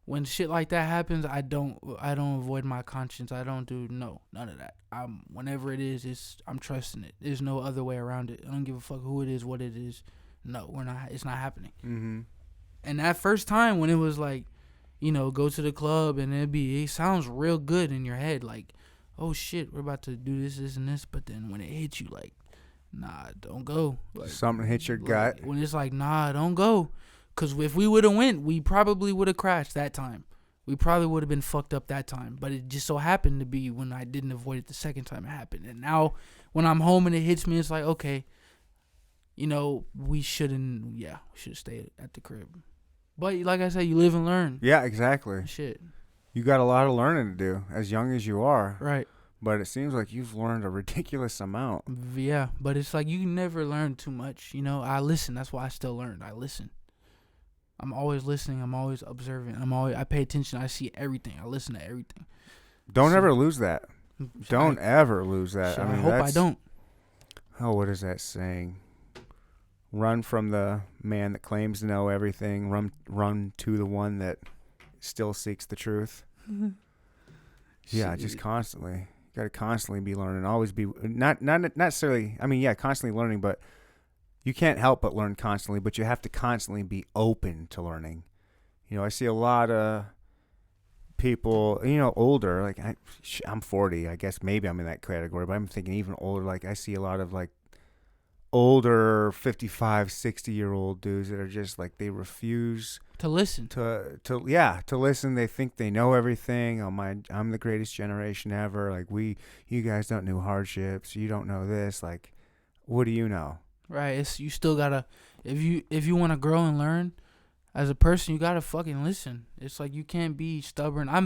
Speaker 3: when shit like that happens, I don't avoid my conscience. I don't do none of that. Whenever it is, I'm trusting it. There's no other way around it. I don't give a fuck who it is, what it is. No, we're not. It's not happening. Mm-hmm. And that first time when it was like, go to the club and it sounds real good in your head, like, oh shit, we're about to do this, and this. But then when it hits you, like, nah, don't go. Like,
Speaker 1: something hits your gut.
Speaker 3: When it's like, nah, don't go. Because if we would have went, we probably would have crashed that time. We probably would have been fucked up that time. But it just so happened to be when I didn't avoid it the second time it happened. And now when I'm home and it hits me, it's like, okay, we should stay at the crib. But like I said, you live and learn.
Speaker 1: Yeah, exactly.
Speaker 3: Shit.
Speaker 1: You got a lot of learning to do as young as you are.
Speaker 3: Right.
Speaker 1: But it seems like you've learned a ridiculous amount.
Speaker 3: Yeah, but it's like you never learn too much. I listen. That's why I still learn. I listen. I'm always listening. I'm always observant. I pay attention. I see everything. I listen to everything.
Speaker 1: Don't ever lose that. Don't ever lose that.
Speaker 3: I hope I don't.
Speaker 1: Oh, what is that saying? Run from the man that claims to know everything. Run to the one that still seeks the truth. Yeah, just constantly. You got to constantly be learning. Always be not necessarily. I mean, yeah, constantly learning, but you can't help but learn constantly. But you have to constantly be open to learning. I see a lot of people, older. Like I'm 40. I guess maybe I'm in that category, but I'm thinking even older. Like I see a lot of like older 55, 60-year-old dudes that are just like they refuse
Speaker 3: to listen.
Speaker 1: To listen. They think they know everything. I'm the greatest generation ever. Like you guys don't know hardships. You don't know this. Like, what do you know? Right.
Speaker 3: You still gotta, if you want to grow and learn as a person, you gotta fucking listen. It's like you can't be stubborn. I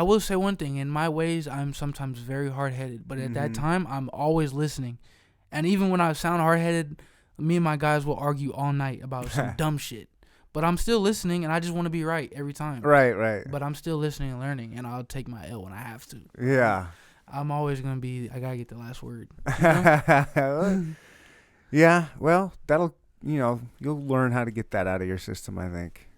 Speaker 3: will say one thing. In my ways, I'm sometimes very hard-headed, but at that time, I'm always listening. And even when I sound hard-headed, me and my guys will argue all night about some dumb shit. But I'm still listening, and I just want to be right every time.
Speaker 1: Right.
Speaker 3: But I'm still listening and learning, and I'll take my L when I have to.
Speaker 1: Yeah.
Speaker 3: I'm always going to be, I got to get the last word.
Speaker 1: Yeah, well, that'll, you'll learn how to get that out of your system, I think.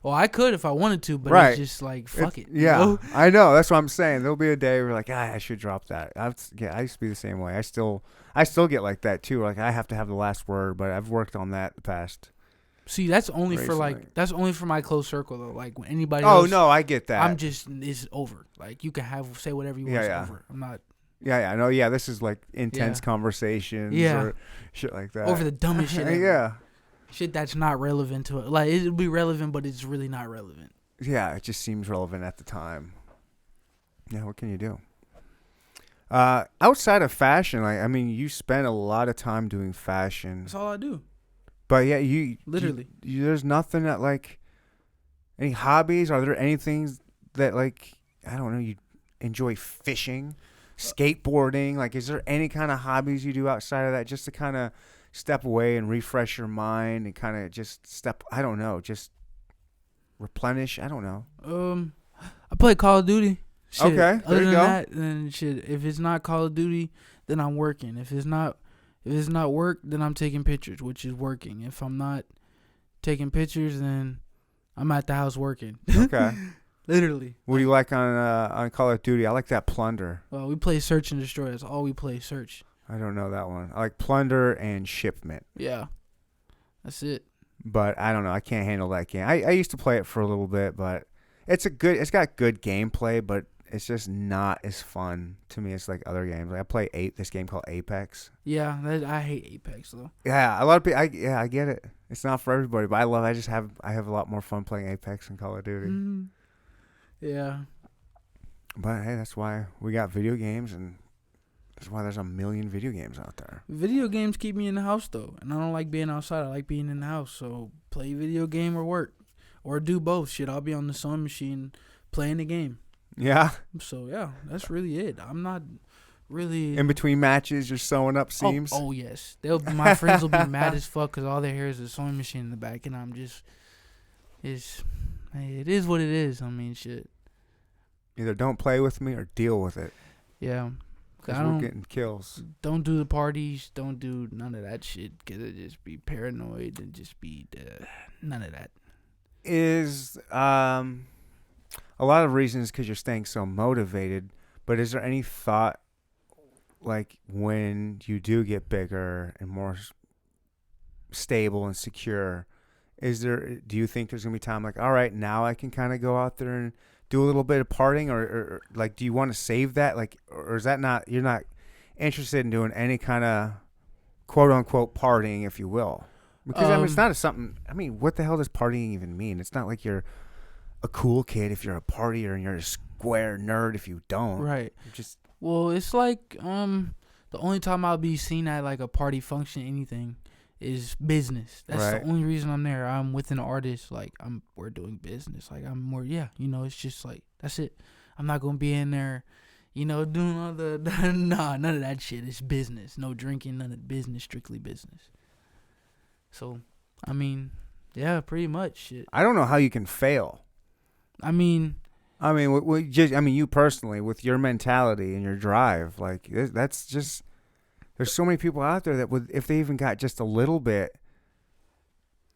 Speaker 3: Well, I could if I wanted to, but it's just like, fuck it.
Speaker 1: Yeah, I know. That's what I'm saying. There'll be a day where like, I should drop that. I used to be the same way. I still get like that too. Like I have to have the last word, but I've worked on that the past.
Speaker 3: See, that's only for my close circle though. Like when anybody
Speaker 1: else.
Speaker 3: Oh
Speaker 1: no, I get that.
Speaker 3: It's over. Like you can say whatever you want. It's over. I'm not.
Speaker 1: Yeah, I know. Yeah, this is like intense conversations or shit like that.
Speaker 3: Over the dumbest shit ever.
Speaker 1: Yeah.
Speaker 3: Shit that's not relevant to it. Like it'll be relevant, but it's really not relevant.
Speaker 1: Yeah, it just seems relevant at the time. Yeah, what can you do? Outside of fashion, you spend a lot of time doing fashion.
Speaker 3: That's all I do.
Speaker 1: But yeah, you
Speaker 3: literally
Speaker 1: there's nothing that like any hobbies. Are there anything that like I don't know? You enjoy fishing, skateboarding. Like, is there any kind of hobbies you do outside of that just to kind of step away and refresh your mind and kind of just I don't know, just replenish. I don't know.
Speaker 3: I play Call of Duty. Shit.
Speaker 1: Okay, there
Speaker 3: Other
Speaker 1: you
Speaker 3: than
Speaker 1: go.
Speaker 3: that, then shit. If it's not Call of Duty, then I'm working. If it's not work, then I'm taking pictures, which is working. If I'm not taking pictures, then I'm at the house working.
Speaker 1: Okay.
Speaker 3: Literally.
Speaker 1: What do you like on Call of Duty? I like that Plunder.
Speaker 3: Well, we play Search and Destroy. That's all we play. Search.
Speaker 1: I don't know that one. I like Plunder and Shipment.
Speaker 3: Yeah. That's it.
Speaker 1: But I don't know. I can't handle that game. I used to play it for a little bit, but it's got good gameplay, but it's just not as fun to me as like other games. Like I play this game called Apex.
Speaker 3: Yeah, I hate Apex though.
Speaker 1: Yeah, a lot of people. I get it. It's not for everybody, but I have a lot more fun playing Apex and Call of Duty.
Speaker 3: Mm-hmm. Yeah.
Speaker 1: But hey, that's why we got video games, and that's why there's a million video games out there.
Speaker 3: Video games keep me in the house though, and I don't like being outside. I like being in the house. So play video game or work, or do both. Shit, I'll be on the sewing machine playing the game.
Speaker 1: Yeah.
Speaker 3: So yeah, that's really it. I'm not really
Speaker 1: In between matches, you're sewing up seams.
Speaker 3: Oh yes, my friends will be mad as fuck because all they hear is a sewing machine in the back, and I'm just it is what it is. I mean, shit.
Speaker 1: Either don't play with me or deal with it.
Speaker 3: Yeah.
Speaker 1: Because we're getting kills.
Speaker 3: Don't do the parties. Don't do none of that shit. Because it just be paranoid and just be none of that.
Speaker 1: Is a lot of reasons because you're staying so motivated. But is there any thought, like when you do get bigger and more stable and secure, do you think there's going to be time like, all right, now I can kind of go out there and do a little bit of partying, or like, do you want to save that? Like, or is that you're not interested in doing any kind of quote unquote partying, if you will? Because I mean, it's not something, I mean, what the hell does partying even mean? It's not like you're a cool kid if you're a partier and you're a square nerd if you don't.
Speaker 3: Right.
Speaker 1: Just,
Speaker 3: well, it's like, the only time I'll be seen at like a party function, anything, is business. That's
Speaker 1: right.
Speaker 3: The only reason I'm there. I'm with an artist. Like we're doing business. Like I'm more, yeah. It's just like that's it. I'm not gonna be in there, doing all the none of that shit. It's business. No drinking. None of business. Strictly business. So, I mean, yeah, pretty much shit.
Speaker 1: I don't know how you can fail.
Speaker 3: I mean,
Speaker 1: you personally, with your mentality and your drive, like that's just. There's so many people out there that would, if they even got just a little bit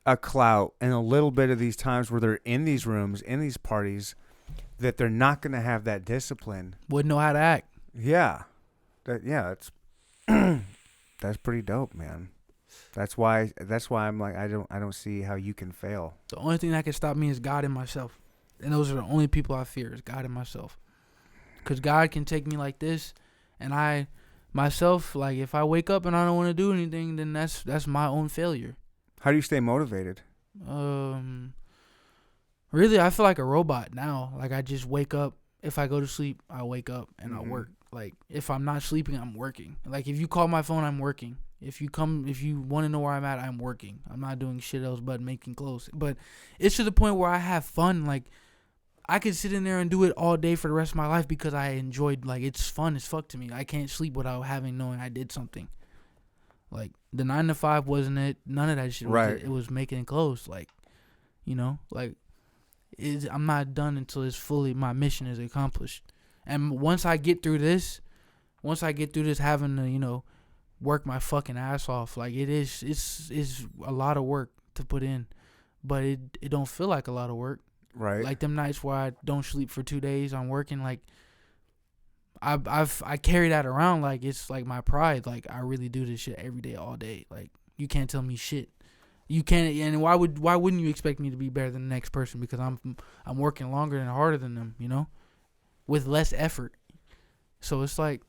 Speaker 1: of clout and a little bit of these times where they're in these rooms, in these parties, that they're not going to have that discipline.
Speaker 3: Wouldn't know how to act.
Speaker 1: Yeah. That's that's pretty dope, man. That's why I'm like, I don't see how you can fail.
Speaker 3: The only thing that can stop me is God and myself. And those are the only people I fear, is God and myself. Because God can take me like this, and myself, like if I wake up and I don't want to do anything, then that's my own failure.
Speaker 1: How do you stay motivated?
Speaker 3: Really, I feel like a robot now. Like I just wake up. If I go to sleep, I wake up and I work. Like if I'm not sleeping, I'm working. Like if you call my phone, I'm working. If you want to know where I'm at, I'm working. I'm not doing shit else but making clothes. But it's to the point where I have fun. Like I could sit in there and do it all day for the rest of my life because I enjoyed, like, it's fun as fuck to me. I can't sleep without knowing I did something. Like, the 9 to 5 wasn't it. None of that shit was
Speaker 1: right.
Speaker 3: It was making clothes. Like, like, I'm not done until my mission is accomplished. And once I get through this having to, work my fucking ass off, like, it's a lot of work to put in. But it don't feel like a lot of work.
Speaker 1: Right.
Speaker 3: Like them nights where I don't sleep for 2 days, I'm working, like I carry that around like it's like my pride. Like I really do this shit every day, all day. Like you can't tell me shit. You can't, and why wouldn't you expect me to be better than the next person? Because I'm working longer and harder than them, with less effort. So it's like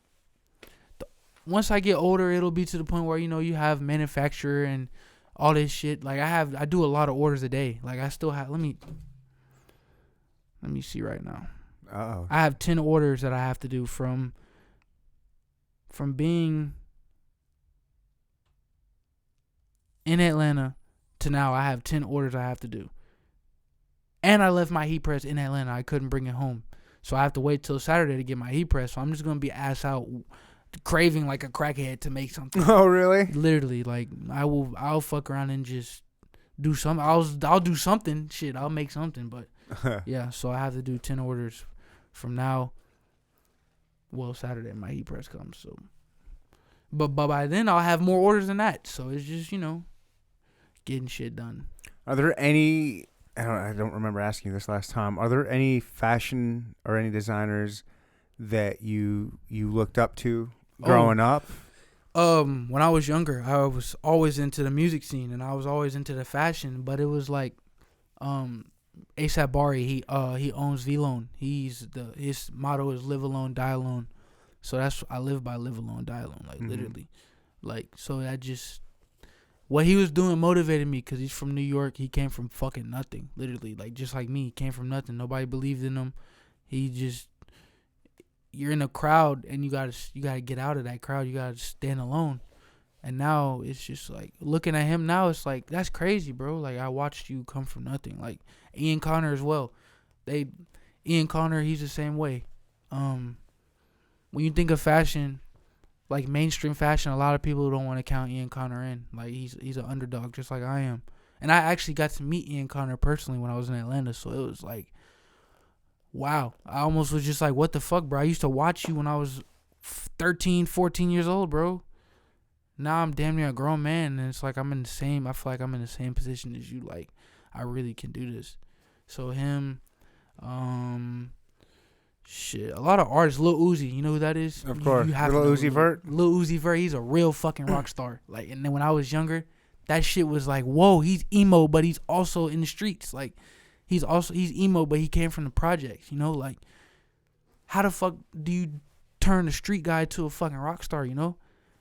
Speaker 3: once I get older, it'll be to the point where you have manufacturer and all this shit. Like I do a lot of orders a day. Like I still have. Let me see right now.
Speaker 1: Uh-oh.
Speaker 3: I have 10 orders that I have to do from being in Atlanta to now. I have 10 orders I have to do. And I left my heat press in Atlanta. I couldn't bring it home. So I have to wait till Saturday to get my heat press. So I'm just going to be ass out craving like a crackhead to make something.
Speaker 1: Oh, really?
Speaker 3: Literally, like I'll fuck around and just do something. I'll do something. Shit, I'll make something. But yeah, so I have to do 10 orders from now. Well, Saturday my heat press comes. So, but by then I'll have more orders than that. So it's just getting shit done.
Speaker 1: Are there any? I don't remember asking you this last time. Are there any fashion or any designers that you looked up to growing up?
Speaker 3: When I was younger, I was always into the music scene and I was always into the fashion, but it was like A$AP Bari, he owns V-Lone. His motto is live alone, die alone. So I live by live alone, die alone, like literally. Like, so I just, what he was doing motivated me because he's from New York. He came from fucking nothing, literally, like just like me. He came from nothing. Nobody believed in him. You're in a crowd and you gotta get out of that crowd. You gotta stand alone. And now it's just like looking at him now, it's like that's crazy, bro. Like I watched you come from nothing. Like Ian Connor as well. Ian Connor, he's the same way. When you think of fashion, like mainstream fashion, a lot of people don't want to count Ian Connor in. Like he's an underdog just like I am. And I actually got to meet Ian Connor personally when I was in Atlanta, so it was like, wow. I almost was just like, what the fuck, bro? I used to watch you when I was 13, 14 years old, bro. Now I'm damn near a grown man, and it's like I feel like I'm in the same position as you. Like, I really can do this. So him, shit, a lot of artists. Lil Uzi, you know who that is?
Speaker 1: Of course.
Speaker 3: You have
Speaker 1: Lil
Speaker 3: to know
Speaker 1: Uzi Vert?
Speaker 3: Lil Uzi Vert, he's a real fucking rock star. Like, and then when I was younger, that shit was like, whoa, he's emo, but he's also in the streets. Like, he's emo, but he came from the projects, like, how the fuck do you turn a street guy to a fucking rock star,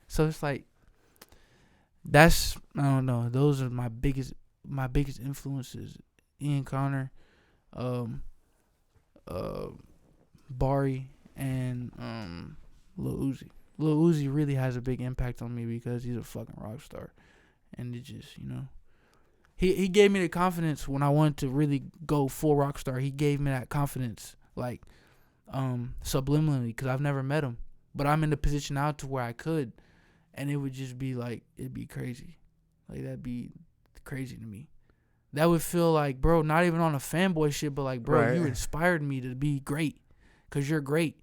Speaker 3: So it's like, I don't know. Those are my biggest influences. Ian Connor, Bari, and Lil Uzi. Lil Uzi really has a big impact on me because he's a fucking rock star. And it just, He gave me the confidence when I wanted to really go full rock star. He gave me that confidence, like, subliminally, because I've never met him. But I'm in the position now to where I could. And it would just be like, it'd be crazy. Like, that'd be crazy to me. That would feel like, bro, not even on a fanboy shit, but like, bro, right. You inspired me to be great. Because you're great.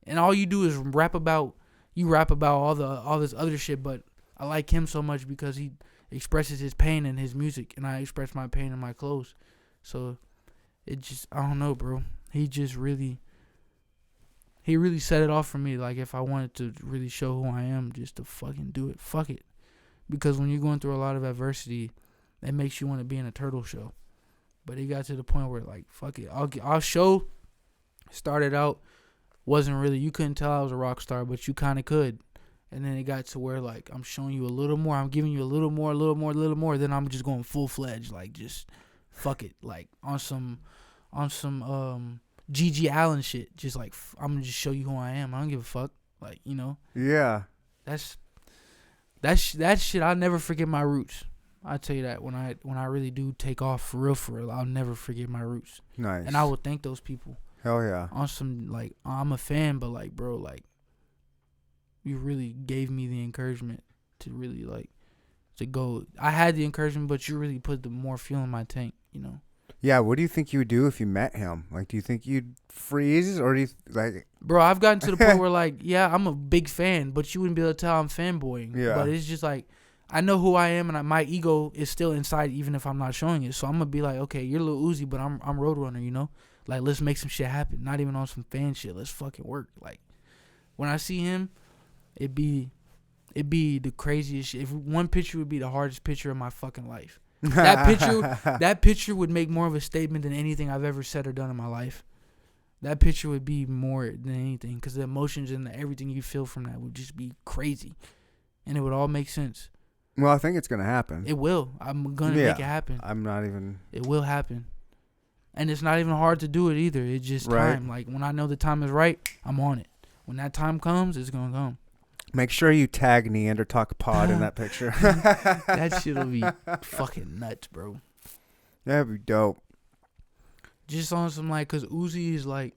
Speaker 3: And all you do is rap about all this other shit, but I like him so much because he expresses his pain in his music, and I express my pain in my clothes. So it just, I don't know, bro. He really set it off for me. Like, if I wanted to really show who I am, just to fucking do it. Fuck it. Because when you're going through a lot of adversity, that makes you want to be in a turtle show. But it got to the point where, like, fuck it. Our show started out, wasn't really, you couldn't tell I was a rock star, but you kind of could. And then it got to where, like, I'm showing you a little more. I'm giving you a little more. Then I'm just going full-fledged, like, just fuck it. Like, on some G.G. Allen shit. Just, like, I'm going to just show you who I am. I don't give a fuck. Like,
Speaker 1: Yeah.
Speaker 3: That shit, I'll never forget my roots. I'll tell you that. When I really do take off for real, I'll never forget my roots.
Speaker 1: Nice.
Speaker 3: And I will thank those people.
Speaker 1: Hell yeah.
Speaker 3: On some, like, I'm a fan, but, like, bro, like, you really gave me the encouragement to really, like, to go. I had the encouragement, but you really put the more fuel in my tank,
Speaker 1: Yeah, what do you think you would do if you met him? Like, do you think you'd freeze, or do you, like...
Speaker 3: Bro, I've gotten to the point where, like, yeah, I'm a big fan, but you wouldn't be able to tell I'm fanboying.
Speaker 1: Yeah.
Speaker 3: But it's just, like, I know who I am, and my ego is still inside, even if I'm not showing it. So I'm going to be like, okay, you're Lil Uzi, but I'm Roadrunner, Like, let's make some shit happen. Not even on some fan shit. Let's fucking work. Like, when I see him, it'd be the craziest shit. If one picture would be the hardest picture of my fucking life. That picture would make more of a statement than anything I've ever said or done in my life. That picture would be more than anything, because the emotions and everything you feel from that would just be crazy, and it would all make sense.
Speaker 1: Well, I think it's gonna happen.
Speaker 3: It will. I'm gonna make it happen. It will happen, and it's not even hard to do it either. It's just time. Like, when I know the time is right, I'm on it. When that time comes, it's gonna come.
Speaker 1: Make sure you tag Neanderthal Pod in that picture.
Speaker 3: That shit'll be fucking nuts, bro.
Speaker 1: That'd be dope.
Speaker 3: Just on some, like, cause Uzi is like,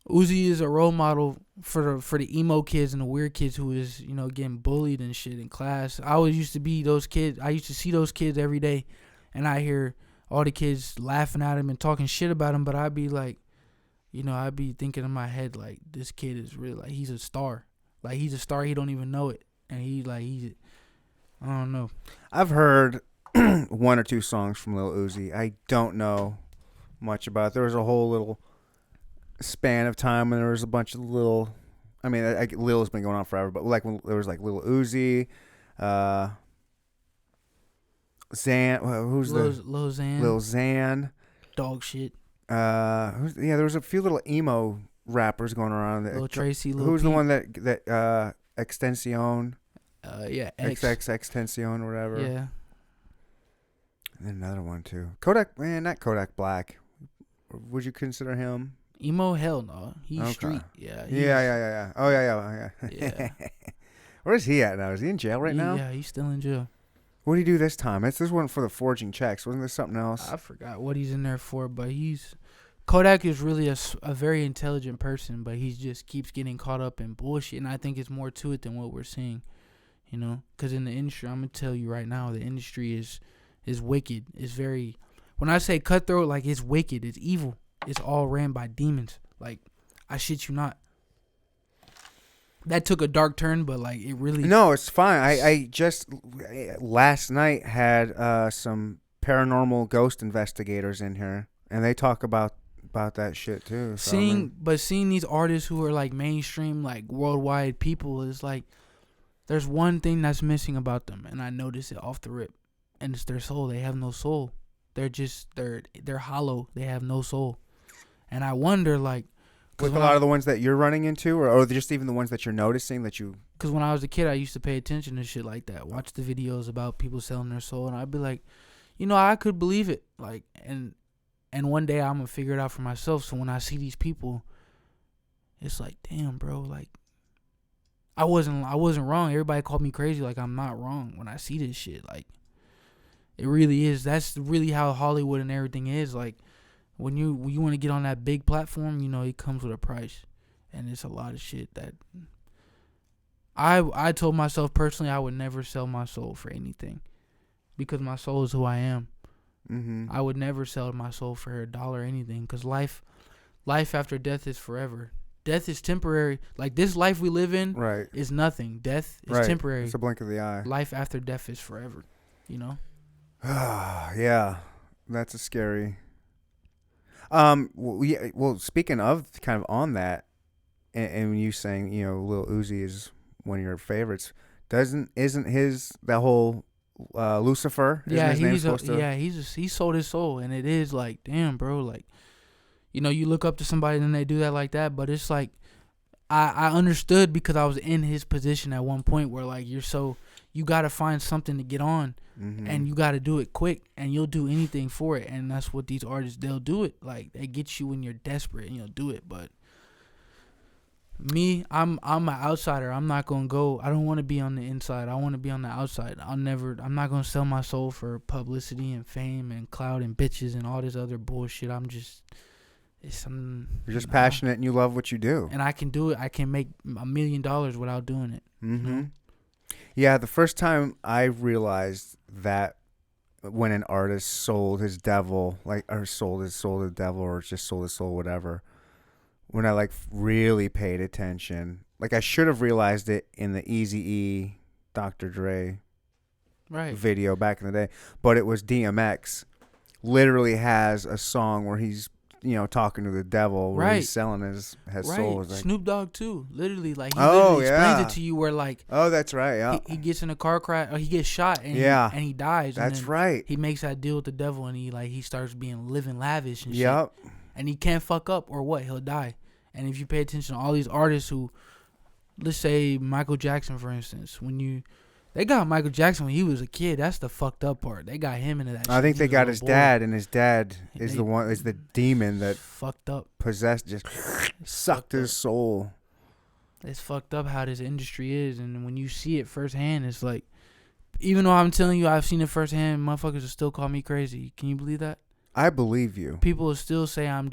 Speaker 3: Uzi is a role model for the emo kids and the weird kids who is, getting bullied and shit in class. I always used to be those kids. I used to see those kids every day, and I hear all the kids laughing at him and talking shit about him. But I'd be like, I'd be thinking in my head like, this kid is really like he's a star. Like he's a star. He don't even know it, and I don't know.
Speaker 1: I've heard one or two songs from Lil Uzi. I don't know much about it. There was a whole little span of time when there was a bunch of little, I mean, Lil's been going on forever, but like when there was like Lil Uzi, Xan, who's
Speaker 3: Lil
Speaker 1: Xan?
Speaker 3: Xan,
Speaker 1: Lil Xan,
Speaker 3: dog shit.
Speaker 1: there was a few little emo rappers going around.
Speaker 3: Lil Tracy, Lil
Speaker 1: who's
Speaker 3: Peep.
Speaker 1: the one that Extension?
Speaker 3: Yeah,
Speaker 1: Extension or whatever.
Speaker 3: Yeah.
Speaker 1: And then another one too. Kodak, man, not Kodak Black. Would you consider him?
Speaker 3: Emo, hell no. He's
Speaker 1: Okay.
Speaker 3: street. Yeah.
Speaker 1: Yeah. Oh yeah.
Speaker 3: Yeah.
Speaker 1: Where's he at now? Is he in jail right now?
Speaker 3: Yeah, he's still in jail.
Speaker 1: What did he do this time? This one for the forging checks. Wasn't there something else?
Speaker 3: I forgot what he's in there for, but Kodak is really a very intelligent person, but he just keeps getting caught up in bullshit, and I think it's more to it than what we're seeing, because in the industry, I'm gonna tell you right now, the industry is wicked. It's very, when I say cutthroat, like it's wicked, it's evil, it's all ran by demons. Like, I shit you not. That took a dark turn, but like it really.
Speaker 1: No, it's fine. I just last night had some paranormal ghost investigators in here, and they talk about that shit too. So
Speaker 3: Seeing these artists who are like mainstream, like worldwide people, is like there's one thing that's missing about them, and I noticed it off the rip, and it's their soul. They have no soul. They're hollow. They have no soul, and I wonder like.
Speaker 1: With a lot of the ones that you're running into, or just even the ones that you're noticing that you...
Speaker 3: Because when I was a kid, I used to pay attention to shit like that. Watch the videos about people selling their soul, and I'd be like, I could believe it. Like, and one day I'm going to figure it out for myself. So when I see these people, it's like, damn, bro, like, I wasn't wrong. Everybody called me crazy. Like, I'm not wrong when I see this shit. Like, it really is. That's really how Hollywood and everything is. Like, when you want to get on that big platform, it comes with a price, and it's a lot of shit that I told myself personally I would never sell my soul for anything, because my soul is who I am.
Speaker 1: Mm-hmm.
Speaker 3: I would never sell my soul for $1 or anything, because life after death is forever. Death is temporary. Like this life we live in,
Speaker 1: right,
Speaker 3: is nothing. Death is temporary.
Speaker 1: It's a blink of the eye.
Speaker 3: Life after death is forever.
Speaker 1: Yeah, that's a scary. Well, speaking of kind of on that, and you saying, Lil Uzi is one of your favorites, isn't that whole Lucifer?
Speaker 3: Yeah, he sold his soul, and it is like, damn, bro, like, you look up to somebody and they do that like that, but it's like, I understood because I was in his position at one point where like you gotta find something to get on. Mm-hmm. And you got to do it quick, and you'll do anything for it. And that's what these artists, they'll do it. Like, they get you when you're desperate, and you'll do it. But me, I'm an outsider. I'm not going to go. I don't want to be on the inside. I want to be on the outside. I'm not going to sell my soul for publicity and fame and clout and bitches and all this other bullshit. You're
Speaker 1: just passionate and you love what you do.
Speaker 3: And I can do it. I can make $1 million without doing it.
Speaker 1: Mm-hmm. Yeah, the first time I realized that when an artist sold his devil, or sold his soul to the devil, or just sold his soul, whatever, when I really paid attention, I should have realized it in the Eazy-E, Dr. Dre video back in the day, but it was DMX literally has a song where he's talking to the devil, where he's selling his soul.
Speaker 3: Snoop Dogg too, literally, he literally explains it to you where
Speaker 1: oh, that's right, yeah,
Speaker 3: he gets in a car crash, or he gets shot, and he dies.
Speaker 1: That's
Speaker 3: and
Speaker 1: right.
Speaker 3: He makes that deal with the devil, and he starts living lavish and
Speaker 1: shit,
Speaker 3: and he can't fuck up or what, he'll die. And if you pay attention to all these artists who, let's say Michael Jackson for instance, they got Michael Jackson when he was a kid. That's the fucked up part. They got him into that shit.
Speaker 1: I think they got his dad, and his dad is the demon that
Speaker 3: fucked up,
Speaker 1: possessed, just sucked his soul.
Speaker 3: It's fucked up how this industry is, and when you see it firsthand, it's like, even though I'm telling you I've seen it firsthand, motherfuckers will still call me crazy. Can you believe that?
Speaker 1: I believe you.
Speaker 3: People will still say I'm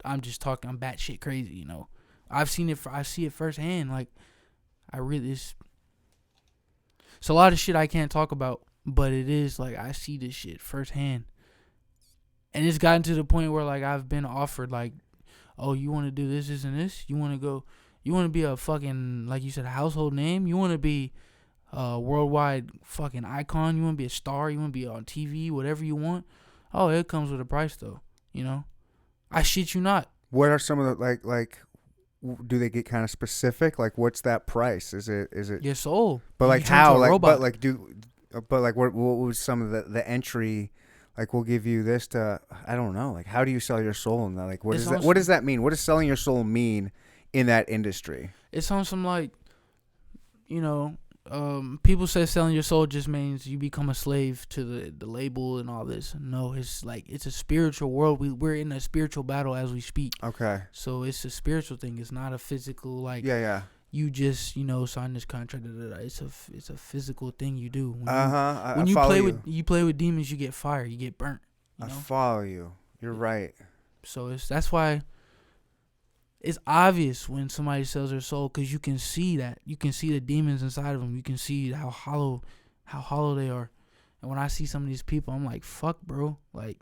Speaker 3: I'm just talking. I'm batshit crazy. You know, I see it firsthand. Like, it's a lot of shit I can't talk about, but it is like I see this shit firsthand, and it's gotten to the point where like I've been offered like, oh, you want to do this and this? You want to go? You want to be a fucking, like you said, a household name? You want to be a worldwide fucking icon? You want to be a star? You want to be on TV? Whatever you want? Oh, it comes with a price though. You know, I shit you not.
Speaker 1: What are some of the like? Do they get kind of specific? Like, what's that price? Is it
Speaker 3: your soul?
Speaker 1: But like
Speaker 3: You turn
Speaker 1: how?
Speaker 3: to a
Speaker 1: Like,
Speaker 3: robot.
Speaker 1: but like what was some of the entry? Like, we'll give you this to, I don't know. Like, how do you sell your soul in that? Like, what does that mean? What does selling your soul mean in that industry?
Speaker 3: It's on some like, you know, people say selling your soul just means you become a slave to the label and all this. No, it's like, it's a spiritual world. We're in a spiritual battle as we speak.
Speaker 1: Okay.
Speaker 3: So it's a spiritual thing. It's not a physical, like,
Speaker 1: Yeah.
Speaker 3: you just, you know, sign this contract. It's a physical thing you do.
Speaker 1: When
Speaker 3: you play with demons, you get fire. You get burnt. You know?
Speaker 1: I follow you. You're right.
Speaker 3: So that's why it's obvious when somebody sells their soul, because you can see that. You can see the demons inside of them. You can see how hollow they are. And when I see some of these people, I'm like, fuck, bro. Like,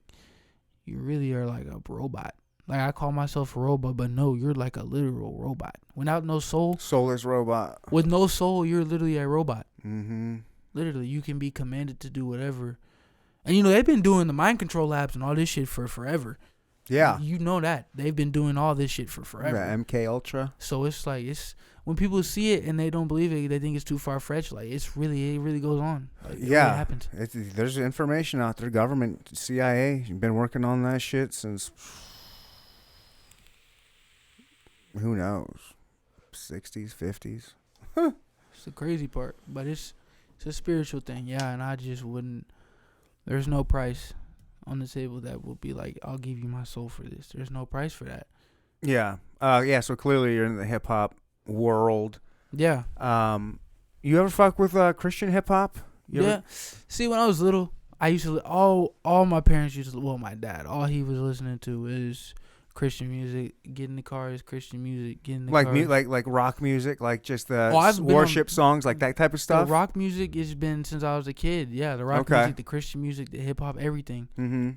Speaker 3: you really are like a robot. Like, I call myself a robot, but no, you're like a literal robot. Without no soul.
Speaker 1: Soulless robot.
Speaker 3: With no soul, you're literally a robot.
Speaker 1: Mm-hmm.
Speaker 3: Literally, you can be commanded to do whatever. And, you know, they've been doing the mind control labs and all this shit for forever.
Speaker 1: Yeah.
Speaker 3: You know that. They've been doing all this shit for forever.
Speaker 1: Yeah, MK Ultra.
Speaker 3: So it's like, when people see it and they don't believe it, they think it's too far-fetched. Like, it really goes on. Like, it really happens.
Speaker 1: There's information out there. Government, CIA, been working on that shit since, who knows, 60s, 50s.
Speaker 3: It's the crazy part. But it's a spiritual thing, yeah, and I just wouldn't, there's no price on the table that will be like, I'll give you my soul for this. There's no price for that.
Speaker 1: Yeah. So clearly you're in the hip-hop world.
Speaker 3: Yeah.
Speaker 1: You ever fuck with Christian hip-hop?
Speaker 3: Yeah. See, when I was little, I used to, all my parents used to, well, my dad, all he was listening to is Christian music. Get in the car is Christian music. Get in the car.
Speaker 1: Like rock music, like just the worship songs, like that type of stuff.
Speaker 3: The rock music has been since I was a kid. Yeah, the rock music, the Christian music, the hip hop, everything.
Speaker 1: Mm-hmm.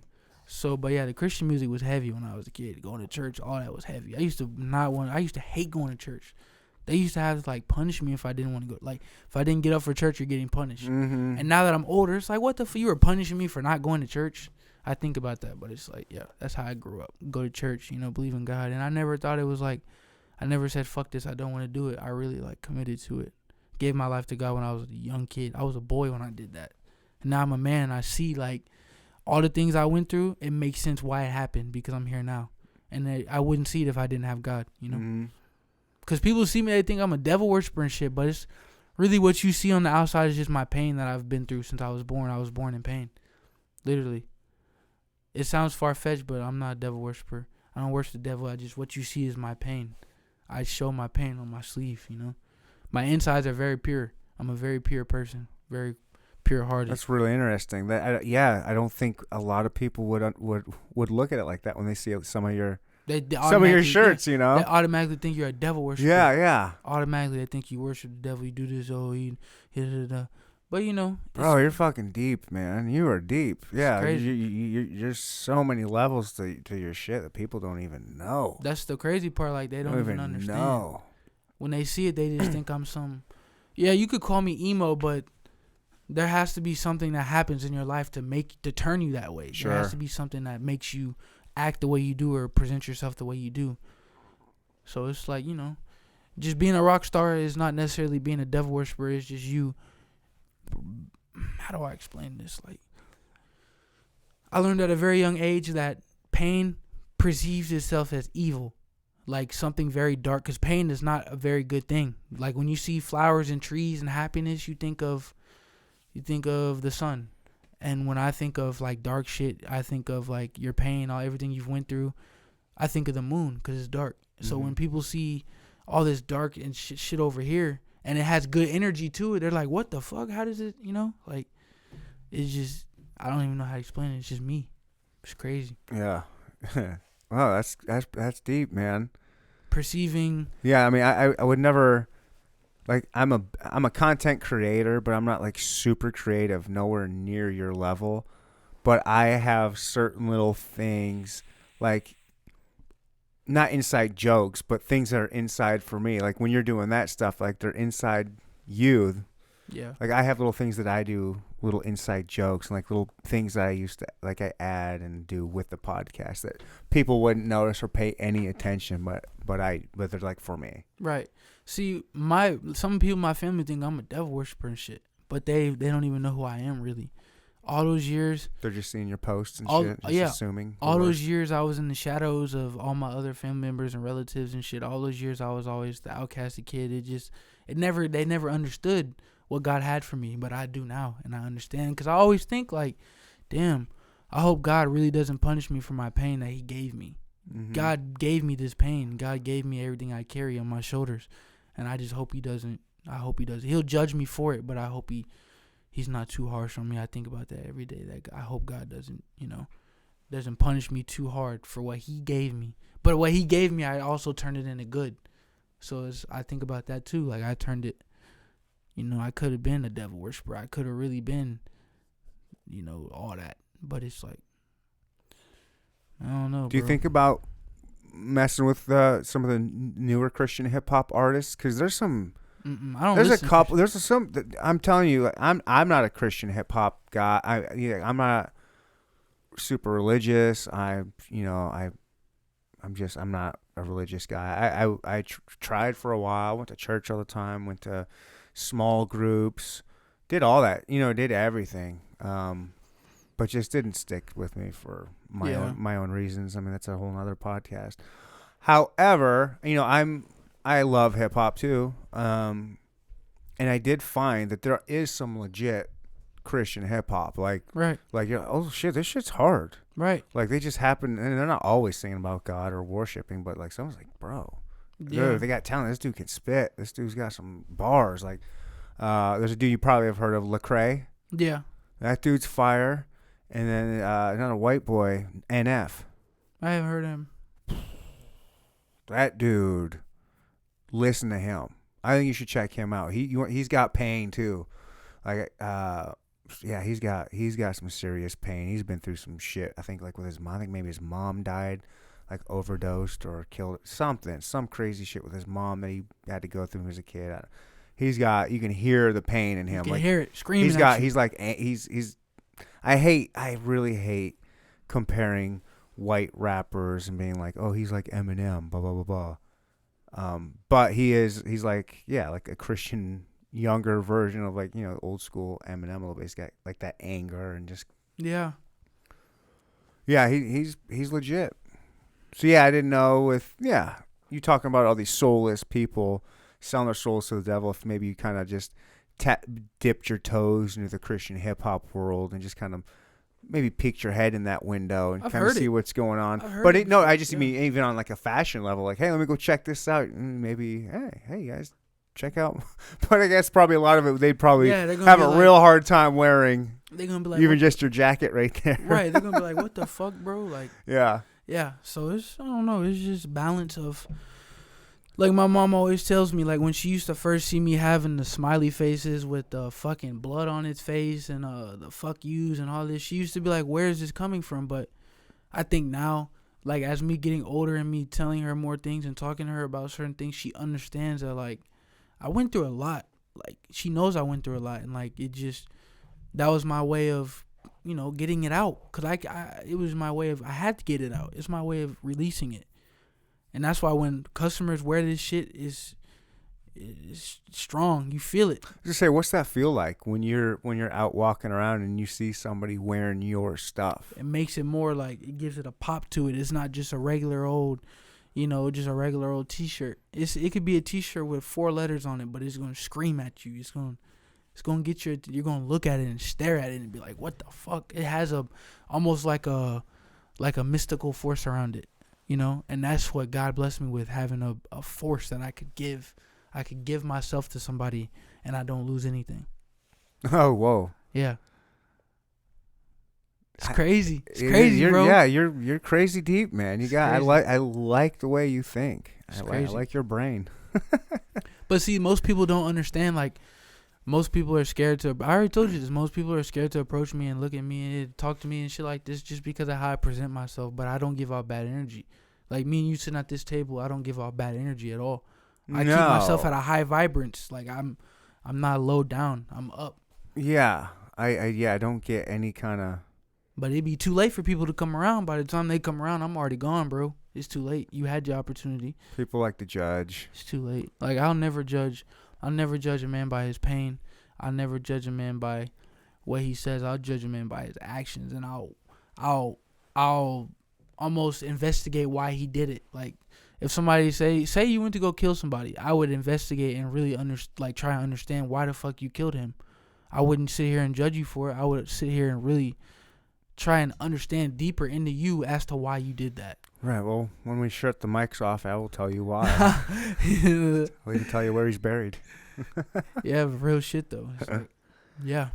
Speaker 3: So, but yeah, the Christian music was heavy when I was a kid. Going to church, all that was heavy. I used to hate going to church. They used to have to like punish me if I didn't want to go. Like, if I didn't get up for church, you're getting punished.
Speaker 1: Mm-hmm.
Speaker 3: And now that I'm older, it's like, what the fuck? You were punishing me for not going to church? I think about that, but it's like, yeah, that's how I grew up. Go to church, you know, believe in God. And I never thought it was like, I never said, fuck this, I don't want to do it. I really like committed to it. Gave my life to God when I was a young kid. I was a boy when I did that. And now I'm a man. I see like all the things I went through. It makes sense why it happened, because I'm here now. And I wouldn't see it if I didn't have God, you know.
Speaker 1: Mm-hmm.
Speaker 3: Because people see me, they think I'm a devil worshiper and shit. But it's really what you see on the outside is just my pain that I've been through since I was born. I was born in pain. Literally. It sounds far-fetched, but I'm not a devil worshiper. I don't worship the devil. What you see is my pain. I show my pain on my sleeve, you know. My insides are very pure. I'm a very pure person. Very pure-hearted.
Speaker 1: That's really interesting. I don't think a lot of people would look at it like that when they see some of your shirts, you know.
Speaker 3: They automatically think you're a devil worshiper.
Speaker 1: Yeah.
Speaker 3: Automatically, they think you worship the devil. You do this, But, you know.
Speaker 1: Bro, you're fucking deep, man. You are deep. Yeah,
Speaker 3: crazy.
Speaker 1: There's so many levels to your shit that people don't even know.
Speaker 3: That's the crazy part. Like, they don't even understand.
Speaker 1: Know.
Speaker 3: When they see it, they just think I'm some... Yeah, you could call me emo, but there has to be something that happens in your life to turn you that way.
Speaker 1: Sure.
Speaker 3: There has to be something that makes you act the way you do or present yourself the way you do. So it's like, you know, just being a rock star is not necessarily being a devil worshiper. It's just you. How do I explain this? Like, I learned at a very young age that pain perceives itself as evil, like something very dark, because pain is not a very good thing. Like, when you see flowers and trees and happiness, you think of the sun. And when I think of like dark shit, I think of like your pain, everything you've went through. I think of the moon because it's dark. Mm-hmm. So when people see all this dark and shit over here, and it has good energy to it, they're like, what the fuck? How does it, you know? Like, it's just, I don't even know how to explain it. It's just me. It's crazy.
Speaker 1: Yeah. Oh, that's deep, man.
Speaker 3: Perceiving.
Speaker 1: Yeah, I mean, I would never, like, I'm a content creator, but I'm not like super creative, nowhere near your level. But I have certain little things, like, not inside jokes, but things that are inside for me. Like when you're doing that stuff, like they're inside you.
Speaker 3: Yeah.
Speaker 1: Like I have little things that I do, little inside jokes, and like little things that I used to, like I add and do with the podcast that people wouldn't notice or pay any attention, but they're like for me.
Speaker 3: Right. See, some people in my family think I'm a devil worshiper and shit, but they don't even know who I am really. All those years,
Speaker 1: they're just seeing your posts and shit, just assuming.
Speaker 3: All those years I was in the shadows of all my other family members and relatives and shit. All those years I was always the outcasted kid. They never understood what God had for me, but I do now, and I understand. Because I always think like, damn, I hope God really doesn't punish me for my pain that He gave me. Mm-hmm. God gave me this pain. God gave me everything I carry on my shoulders, and I just hope He doesn't. I hope He doesn't. He'll judge me for it, but I hope He's not too harsh on me. I think about that every day. That I hope God doesn't punish me too hard for what He gave me. But what He gave me, I also turned it into good. So I think about that too. Like I turned it. I could have been a devil worshiper. I could have really been, all that. But it's like, I don't know.
Speaker 1: Do you think about messing with some of the newer Christian hip hop artists? Because there's some.
Speaker 3: I don't.
Speaker 1: There's a couple. There's some. I'm telling you, I'm not a Christian hip hop guy. I'm not super religious. I'm not a religious guy. I tried for a while. Went to church all the time. Went to small groups. Did all that. Did everything. But just didn't stick with me for my own reasons. I mean, that's a whole nother podcast. However, I love hip hop too. And I did find that there is some legit Christian hip hop. Like,
Speaker 3: right.
Speaker 1: Like, oh shit, this shit's hard.
Speaker 3: Right.
Speaker 1: Like they just happen, and they're not always singing about God or worshiping, but like someone's like, bro, dude, they got talent. This dude can spit. This dude's got some bars. Like, there's a dude you probably have heard of, Lecrae.
Speaker 3: Yeah.
Speaker 1: That dude's fire. And then another white boy, NF.
Speaker 3: I haven't heard of him.
Speaker 1: That dude. Listen to him. I think you should check him out. He's got pain too. Like he's got some serious pain. He's been through some shit. I think like with his mom. I think maybe his mom died, like overdosed or killed some crazy shit with his mom that he had to go through when he was a kid. You can hear the pain in him.
Speaker 3: You can hear it screaming.
Speaker 1: I really hate comparing white rappers and being like, oh, he's like Eminem, blah blah blah blah. But he's like a Christian younger version of like old school Eminem a little bit. He's got like that anger and just
Speaker 3: yeah
Speaker 1: he's legit. So I didn't know you talking about all these soulless people selling their souls to the devil. If maybe you kind of just dipped your toes into the Christian hip hop world and just kind of maybe peeked your head in that window and kind of see what's going on. But I just mean even on like a fashion level, like, hey, let me go check this out. And maybe, hey guys, check out. But I guess probably a lot of it they'd probably have a real hard time wearing.
Speaker 3: They're gonna be like,
Speaker 1: even just your jacket right there.
Speaker 3: Right? They're gonna be like, what the fuck, bro? Like,
Speaker 1: yeah.
Speaker 3: So I don't know. It's just balance of. Like my mom always tells me, like when she used to first see me having the smiley faces with the fucking blood on its face and the fuck yous and all this, she used to be like, where is this coming from? But I think now, like as me getting older and me telling her more things and talking to her about certain things, she understands that like I went through a lot. Like she knows I went through a lot, and like that was my way of getting it out, because it was my way of, I had to get it out. It's my way of releasing it. And that's why when customers wear this shit, it's strong. You feel it.
Speaker 1: Just say, what's that feel like when you're out walking around and you see somebody wearing your stuff?
Speaker 3: It makes it more like, it gives it a pop to it. It's not just a regular old, just a regular old T-shirt. It could be a T-shirt with 4 letters on it, but it's gonna scream at you. It's gonna get you. You're gonna look at it and stare at it and be like, what the fuck? It has almost like a mystical force around it. And that's what God blessed me with, having a force that I could give. I could give myself to somebody and I don't lose anything.
Speaker 1: Oh, whoa.
Speaker 3: Yeah. It's crazy. It's crazy, bro.
Speaker 1: Yeah, you're crazy deep, man. I like the way you think. I like your brain.
Speaker 3: But see, most people don't understand. Like, most people are scared to. I already told you this. Most people are scared to approach me and look at me and talk to me and shit like this, just because of how I present myself. But I don't give off bad energy. Like, me and you sitting at this table, I don't give off bad energy at all. I keep myself at a high vibrance. Like, I'm not low down. I'm up.
Speaker 1: Yeah, I don't get any kind of.
Speaker 3: But it'd be too late for people to come around. By the time they come around, I'm already gone, bro. It's too late. You had your opportunity.
Speaker 1: People like to judge. It's
Speaker 3: too late. Like, I'll never judge a man by his pain. I'll never judge a man by what he says. I'll judge a man by his actions, and I'll almost investigate why he did it. Like, if somebody say you went to go kill somebody, I would investigate and really try and understand why the fuck you killed him. I wouldn't sit here and judge you for it. I would sit here and really try and understand deeper into you as to why you did that.
Speaker 1: Right. Well, when we shut the mics off, I will tell you why. We can tell you where he's buried.
Speaker 3: Yeah, real shit though. Like, yeah,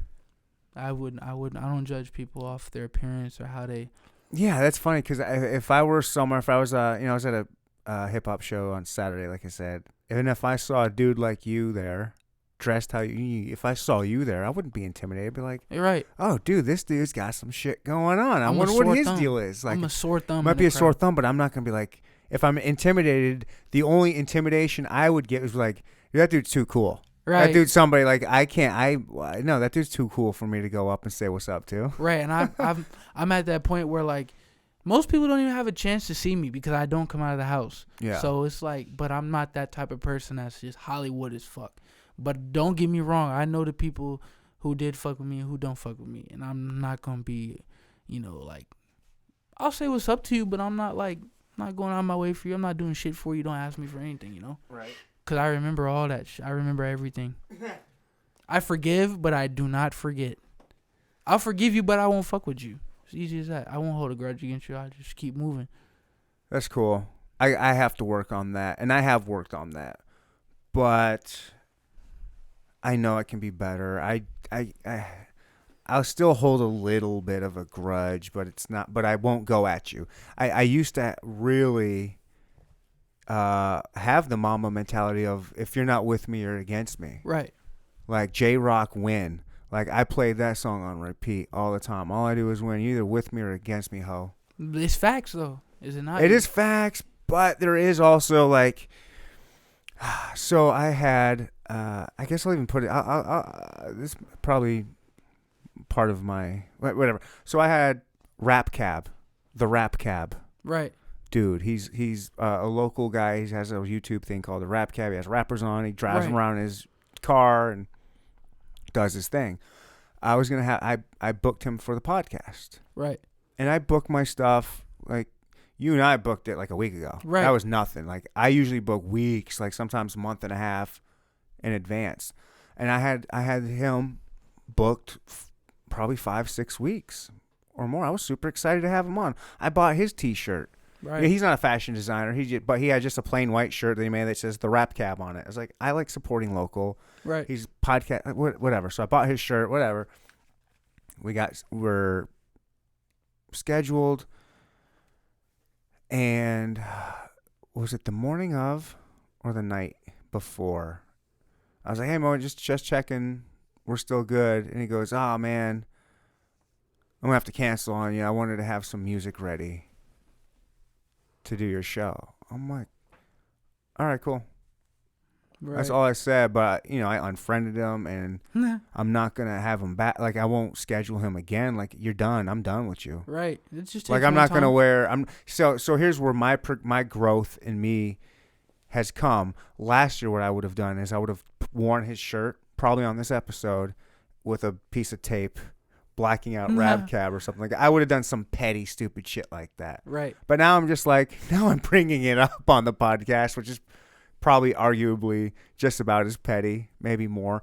Speaker 3: I don't judge people off their appearance or how they.
Speaker 1: Yeah, that's funny because if I were somewhere, if I was I was at a hip hop show on Saturday, like I said, and if I saw a dude like you there, dressed how if I saw you there, I wouldn't be intimidated. I'd be like,
Speaker 3: you're right.
Speaker 1: Oh, dude, this dude's got some shit going on. I wonder what his deal is. Like,
Speaker 3: I'm a sore thumb.
Speaker 1: Might be a sore thumb, but I'm not gonna be like, if I'm intimidated, the only intimidation I would get is like, that dude's too cool. Right. That dude's somebody like no, that dude's too cool for me to go up and say what's up to.
Speaker 3: Right, and I'm at that point where like most people don't even have a chance to see me because I don't come out of the house.
Speaker 1: Yeah.
Speaker 3: So it's like, but I'm not that type of person that's just Hollywood as fuck. But don't get me wrong, I know the people who did fuck with me and who don't fuck with me, and I'm not gonna be, like, I'll say what's up to you, but I'm not not going out of my way for you. I'm not doing shit for you. Don't ask me for anything,
Speaker 1: Right.
Speaker 3: Because I remember all that shit. I remember everything. I forgive, but I do not forget. I'll forgive you, but I won't fuck with you. It's easy as that. I won't hold a grudge against you. I'll just keep moving.
Speaker 1: That's cool. I have to work on that, and I have worked on that, but I know it can be better. I'll still hold a little bit of a grudge, but it's not. But I won't go at you. I used to really have the mama mentality of, if you're not with me, you're against me.
Speaker 3: Right.
Speaker 1: Like J-Rock Win. Like, I played that song on repeat all the time. All I do is win. You're either with me or against me, ho.
Speaker 3: It's facts, though. Is it not?
Speaker 1: It is facts, but there is also like. So I had. I guess I'll even put it. This is probably part of my whatever. So I had Rap Cab, the Rap Cab.
Speaker 3: Right.
Speaker 1: Dude, he's a local guy. He has a YouTube thing called the Rap Cab. He has rappers on. He drives them around in his car and does his thing. I was gonna have. I booked him for the podcast.
Speaker 3: Right.
Speaker 1: And I booked my stuff like. You and I booked it like a week ago.
Speaker 3: Right.
Speaker 1: That was nothing. Like, I usually book weeks, like sometimes a month and a half in advance. And I had him booked probably 5-6 weeks or more. I was super excited to have him on. I bought his T-shirt.
Speaker 3: Right.
Speaker 1: Yeah, he's not a fashion designer. But he had just a plain white shirt that he made that says the Rap Cab on it. I was like, I like supporting local.
Speaker 3: Right.
Speaker 1: He's podcast, whatever. So I bought his shirt, whatever. We're scheduled. And was it the morning of or the night before? I was like, hey, Mo, just checking. We're still good. And he goes, oh, man, I'm going to have to cancel on you. I wanted to have some music ready to do your show. I'm like, all right, cool. Right. That's all I said, but, I unfriended him, and I'm not going to have him back. Like, I won't schedule him again. Like, you're done. I'm done with you.
Speaker 3: Right. It just takes
Speaker 1: like, I'm not going to wear... So here's where my growth in me has come. Last year, what I would have done is I would have worn his shirt, probably on this episode, with a piece of tape, blacking out Rap Cab or something like that. I would have done some petty, stupid shit like that.
Speaker 3: Right.
Speaker 1: But now I'm just like, now I'm bringing it up on the podcast, which is... probably arguably just about as petty, maybe more,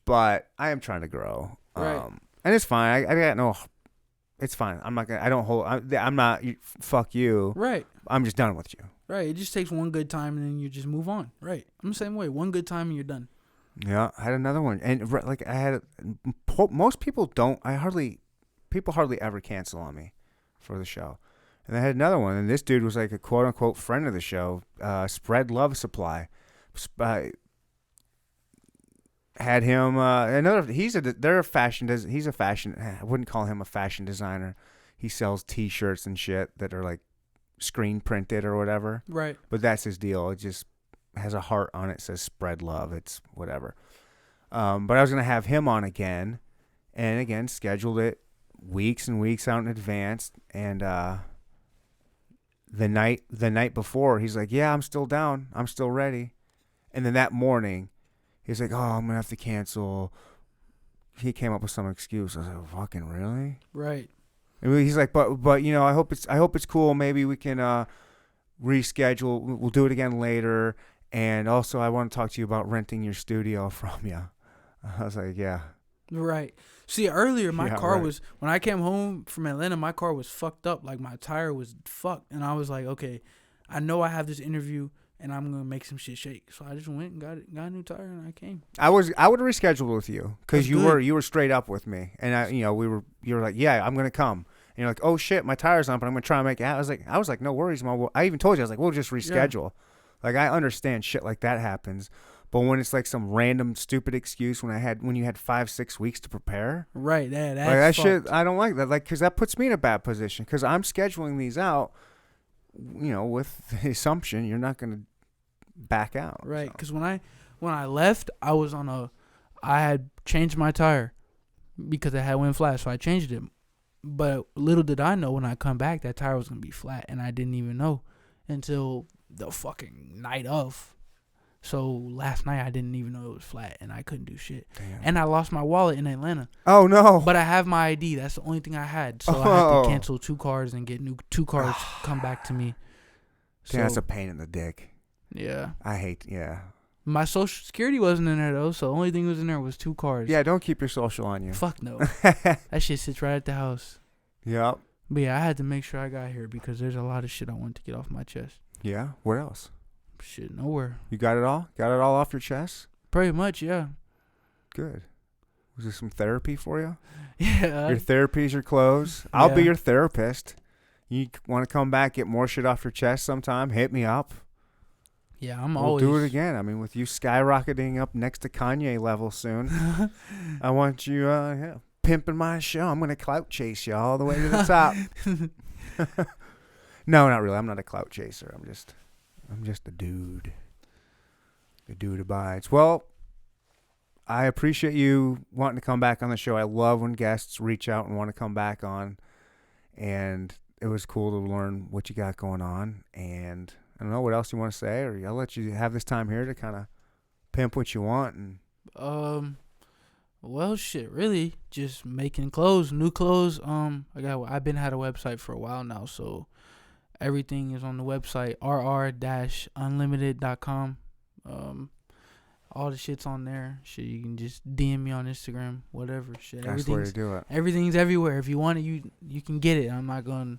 Speaker 1: but I am trying to grow.
Speaker 3: Right.
Speaker 1: And it's fine. I got no, it's fine. I'm not fuck you.
Speaker 3: Right.
Speaker 1: I'm just done with you.
Speaker 3: Right. It just takes one good time and then you just move on. Right. I'm the same way. One good time and you're done.
Speaker 1: Yeah. I had another one. And like most people don't, people hardly ever cancel on me for the show. And I had another one, and this dude was like a quote unquote friend of the show. Spread Love Supply. Had him another. They're a fashion. He's a fashion. I wouldn't call him a fashion designer. He sells T-shirts and shit that are like screen printed or whatever.
Speaker 3: Right.
Speaker 1: But that's his deal. It just has a heart on it. Says Spread Love. It's whatever. But I was gonna have him on again, and again scheduled it weeks and weeks out in advance. And the night before, he's like, "Yeah, I'm still down. I'm still ready." And then that morning, he's like, "Oh, I'm gonna have to cancel." He came up with some excuse. I was like, "Fucking really?"
Speaker 3: Right.
Speaker 1: And he's like, "But you know, I hope it's cool. Maybe we can reschedule. We'll do it again later. And also, I want to talk to you about renting your studio from you." I was like, "Yeah."
Speaker 3: Right. See, earlier my car
Speaker 1: right.
Speaker 3: was, when I came home from Atlanta, my car was fucked up. Like, my tire was fucked. And I was like, okay, I know I have this interview and I'm going to make some shit shake. So I just went and got a new tire and I came.
Speaker 1: I would have rescheduled with you because
Speaker 3: That's good.
Speaker 1: you were straight up with me. And you were like, "Yeah, I'm going to come." And you're like, "Oh shit, my tire's on, but I'm going to try and make it out." I was like, "No worries, Mo." I even told you, I was like, "We'll just reschedule." Yeah. Like, I understand shit like that happens. But when it's like some random stupid excuse when you had 5-6 weeks to prepare,
Speaker 3: right? That's
Speaker 1: like that shit, I don't like that. Like, because that puts me in a bad position. Because I'm scheduling these out, with the assumption you're not gonna back out.
Speaker 3: Right? Because when I left, I had changed my tire because it had went flat, so I changed it. But little did I know when I come back that tire was gonna be flat, and I didn't even know until the fucking night of. So last night I didn't even know it was flat and I couldn't do shit. Damn. And I lost my wallet in Atlanta.
Speaker 1: Oh no.
Speaker 3: But I have my ID. That's the only thing I had. So I had to cancel 2 cars and get two cars come back to me.
Speaker 1: So, that's a pain in the dick.
Speaker 3: Yeah.
Speaker 1: Yeah.
Speaker 3: My social security wasn't in there though, so the only thing that was in there was 2 cars.
Speaker 1: Yeah, don't keep your social on you.
Speaker 3: Fuck no. That shit sits right at the house.
Speaker 1: Yep.
Speaker 3: But yeah, I had to make sure I got here because there's a lot of shit I wanted to get off my chest.
Speaker 1: Yeah? What else?
Speaker 3: Shit, nowhere.
Speaker 1: You got it all? Got it all off your chest?
Speaker 3: Pretty much, yeah.
Speaker 1: Good. Was there some therapy for you?
Speaker 3: Yeah.
Speaker 1: Your therapy's your clothes. I'll be your therapist. You want to come back, get more shit off your chest sometime? Hit me up.
Speaker 3: Yeah,
Speaker 1: we'll do it again. I mean, with you skyrocketing up next to Kanye level soon, I want you pimping my show. I'm going to clout chase you all the way to the top. No, not really. I'm not a clout chaser. I'm just a dude. The dude abides. Well, I appreciate you wanting to come back on the show. I love when guests reach out and want to come back on. And it was cool to learn what you got going on. And I don't know what else you want to say, or I'll let you have this time here to kind of pimp what you want. And
Speaker 3: well, shit, really just making clothes, new clothes. I've been had a website for a while now, so everything is on the website, rr-unlimited.com. All the shit's on there. Shit, you can just DM me on Instagram, whatever. Shit,
Speaker 1: that's where to do it.
Speaker 3: Everything's everywhere. If you want it, you can get it. I'm not gonna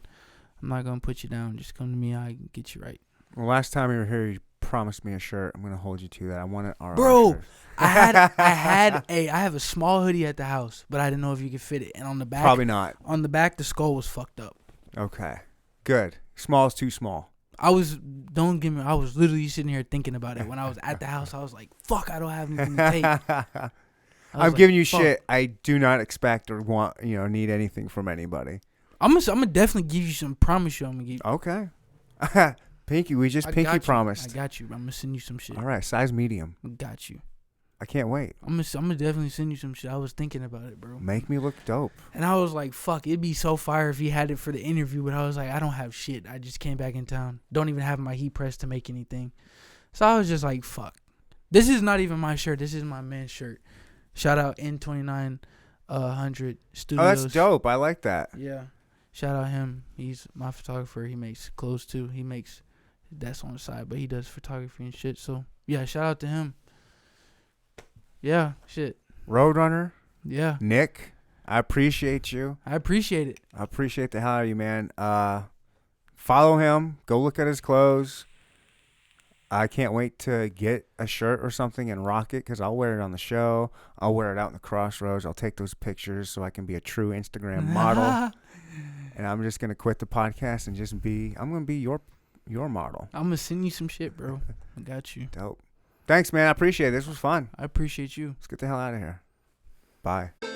Speaker 3: put you down. Just come to me. I can get you right.
Speaker 1: Well, last time you were here, you promised me a shirt. I'm gonna hold you to that. I want it.
Speaker 3: Bro, shirt. I have a small hoodie at the house, but I didn't know if you could fit it. And on the back,
Speaker 1: probably not.
Speaker 3: On the back, the skull was fucked up.
Speaker 1: Okay, good. Small is too small.
Speaker 3: I was literally sitting here thinking about it when I was at the house. I was like, fuck, I don't have anything to take.
Speaker 1: I'm giving you shit. I do not expect or want, need anything from anybody.
Speaker 3: I'm gonna definitely give you some. Promise you, I'm gonna give you.
Speaker 1: Okay. Pinky, we just pinky promised.
Speaker 3: I got you. I'm gonna send you some shit.
Speaker 1: All right, size medium.
Speaker 3: Got you.
Speaker 1: I can't wait.
Speaker 3: I'm gonna definitely send you some shit. I was thinking about it, bro.
Speaker 1: Make me look dope.
Speaker 3: And I was like, fuck, it'd be so fire if he had it for the interview. But I was like, I don't have shit. I just came back in town. Don't even have my heat press to make anything. So I was just like, fuck. This is not even my shirt. This is my man's shirt. Shout out N29 100 Studios.
Speaker 1: Oh, that's dope. I like that.
Speaker 3: Yeah. Shout out him. He's my photographer. He makes clothes too. That's on the side, but he does photography and shit. So yeah, shout out to him. Yeah, shit.
Speaker 1: Roadrunner.
Speaker 3: Yeah.
Speaker 1: Nick, I appreciate you.
Speaker 3: I appreciate it.
Speaker 1: I appreciate the hell out of you, man. Follow him. Go look at his clothes. I can't wait to get a shirt or something and rock it because I'll wear it on the show. I'll wear it out in the crossroads. I'll take those pictures so I can be a true Instagram model. And I'm just going to quit the podcast and I'm going to be your model.
Speaker 3: I'm going to send you some shit, bro. I got you.
Speaker 1: Dope. Thanks, man. I appreciate it. This was fun.
Speaker 3: I appreciate you.
Speaker 1: Let's get the hell out of here. Bye.